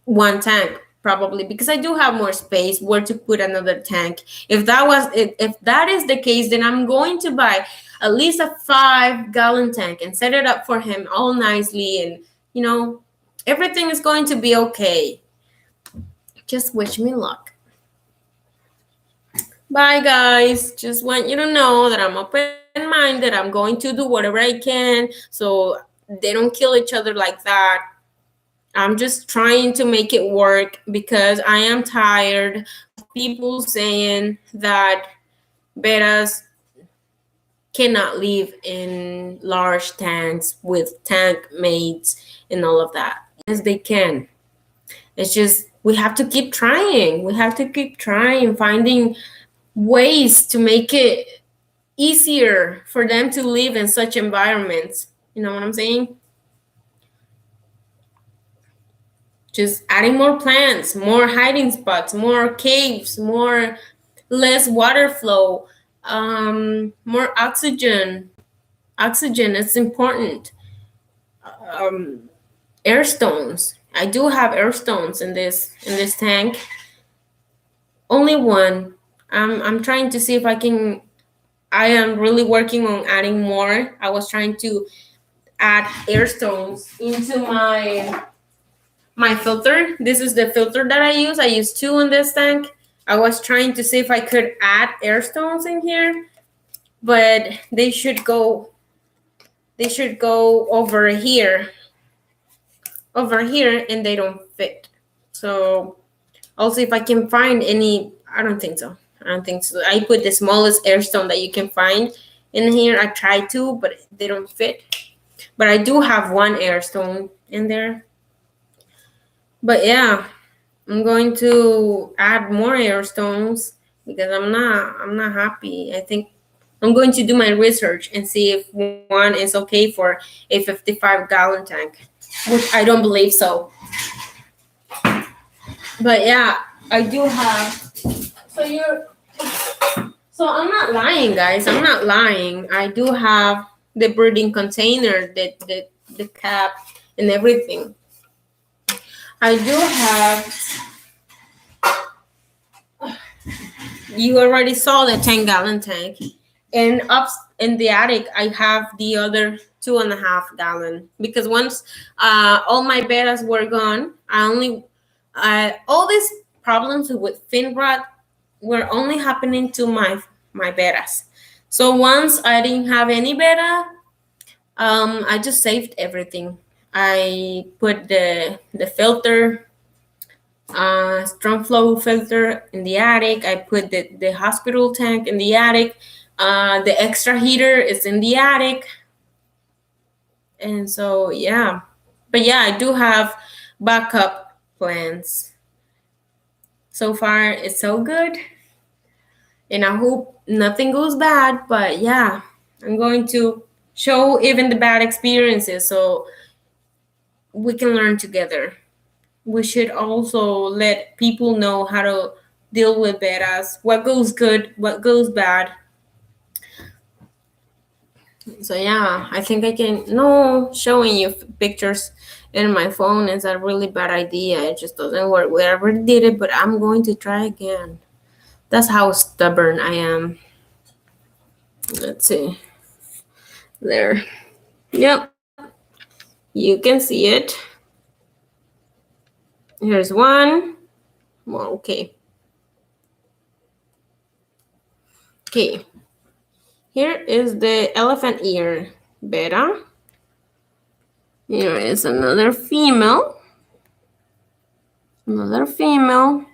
one tank, probably, because I do have more space where to put another tank. If that is the case, then I'm going to buy at least a 5-gallon tank and set it up for him all nicely, and everything is going to be okay. Just wish me luck. Bye, guys. Just want you to know that I'm open-minded. I'm going to do whatever I can so they don't kill each other like that. I'm just trying to make it work because I am tired of people saying that bettas cannot live in large tanks with tank mates and all of that. Yes, they can. It's just we have to keep trying. We have to keep trying, finding ways to make it easier for them to live in such environments. You know what I'm saying? Just adding more plants, more hiding spots, more caves, less water flow, more oxygen. Oxygen is important. Air stones. I do have air stones in this tank. Only one. I'm trying to see if I can. I am really working on adding more. I was trying to add air stones into my filter. This is the filter that I use. I use 2 in this tank. I was trying to see if I could add air stones in here, but they should go over here, and they don't fit. So I'll see if I can find any. I don't think so. I put the smallest air stone that you can find in here. I tried to, but they don't fit. But I do have one air stone in there. But yeah, I'm going to add more air stones because I'm not happy. I think I'm going to do my research and see if one is okay for a 55-gallon tank, which I don't believe so. But yeah, I do have So you're so I'm not lying, guys. I'm not lying. I do have the breeding container, the cap and everything. I do have. You already saw the 10-gallon tank, and up in the attic I have the other 2.5 gallon because once all my bettas were gone, all these problems with fin rot were only happening to my bettas. So once I didn't have any betta, I just saved everything. I put the filter, strong flow filter in the attic. I put the hospital tank in the attic. The extra heater is in the attic. And so, yeah. But yeah, I do have backup plans. So far, it's so good. And I hope nothing goes bad. But yeah, I'm going to show even the bad experiences so we can learn together. We should also let people know how to deal with bettas, what goes good, what goes bad. So yeah, I think I can. No, showing you pictures in my phone is a really bad idea. It just doesn't work. We already did it, but I'm going to try again. That's how stubborn I am. Let's see. There. Yep. You can see it. Here's one. Well, okay. Okay. Here is the elephant ear betta. Here is another female. Another female.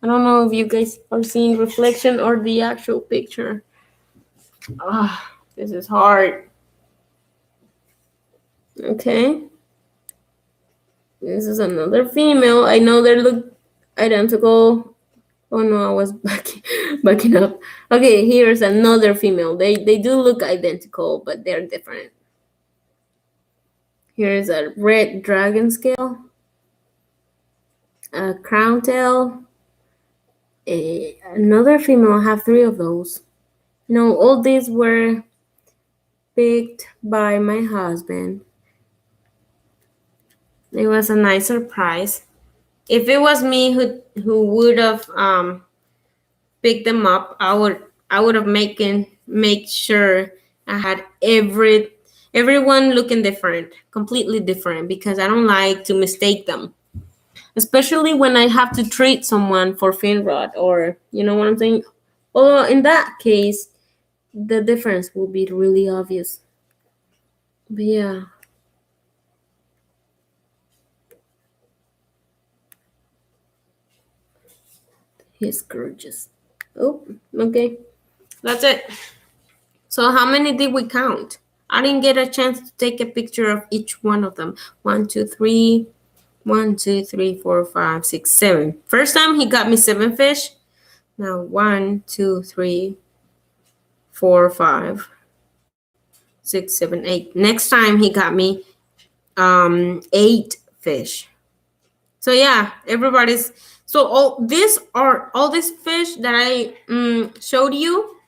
I don't know if you guys are seeing reflection or the actual picture. Ah, this is hard. Okay. This is another female. I know they look identical. Oh no, I was backing up. Okay, here's another female. They do look identical, but they're different. Here's a red dragon scale, a crown tail, another female. I have 3 of those. No, all these were picked by my husband. It was a nice surprise. If it was me who would have picked them up, I would have make sure I had everyone looking different, completely different, because I don't like to mistake them, especially when I have to treat someone for fin rot, or you know what I'm saying. Or in that case, the difference will be really obvious. But yeah. He's gorgeous. Oh, okay. That's it. So how many did we count? I didn't get a chance to take a picture of each one of them. 1, 2, 3. 1, 2, 3, 4, 5, 6, 7. First time he got me 7 fish. Now 1, 2, 3, 4, 5, 6, 7, 8. Next time he got me 8 fish. So yeah, everybody's. So all these fish that I showed you.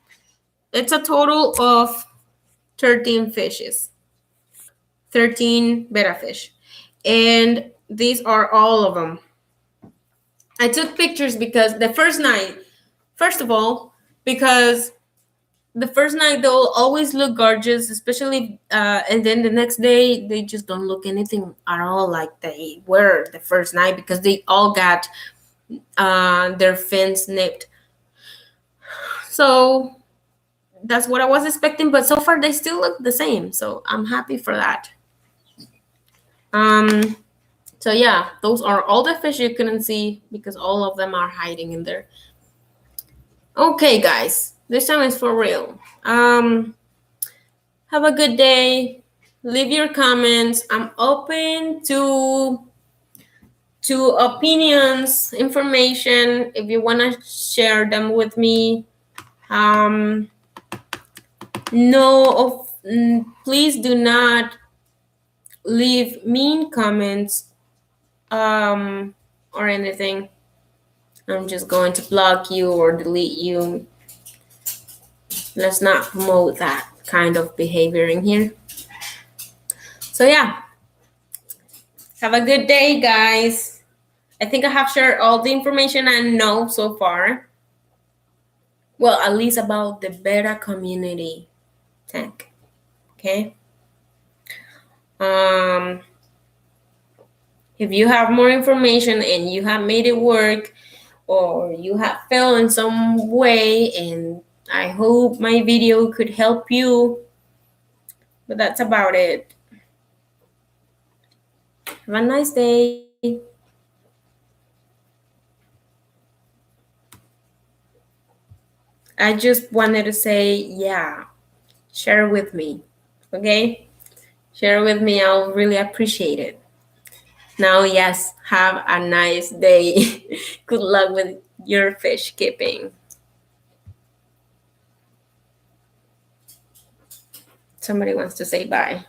It's a total of 13 fishes, 13 betta fish. And these are all of them. I took pictures because the first night, first of all, because the first night they'll always look gorgeous, especially, and then the next day they just don't look anything at all like they were the first night because they all got their fins nipped. So that's what I was expecting, but so far they still look the same. So I'm happy for that. So yeah, those are all the fish you couldn't see because all of them are hiding in there. Okay, guys, this time is for real. Have a good day. Leave your comments. I'm open to opinions, information. If you want to share them with me, no, please do not leave mean comments or anything. I'm just going to block you or delete you. Let's not promote that kind of behavior in here. So yeah, have a good day, guys. I think I have shared all the information I know so far. Well, at least about the Betta community tank. Okay. If you have more information and you have made it work, or you have failed in some way, and I hope my video could help you. But that's about it. Have a nice day. I just wanted to say, yeah, share with me. Okay? Share with me. I'll really appreciate it. Now, yes, have a nice day. Good luck with your fish keeping. Somebody wants to say bye.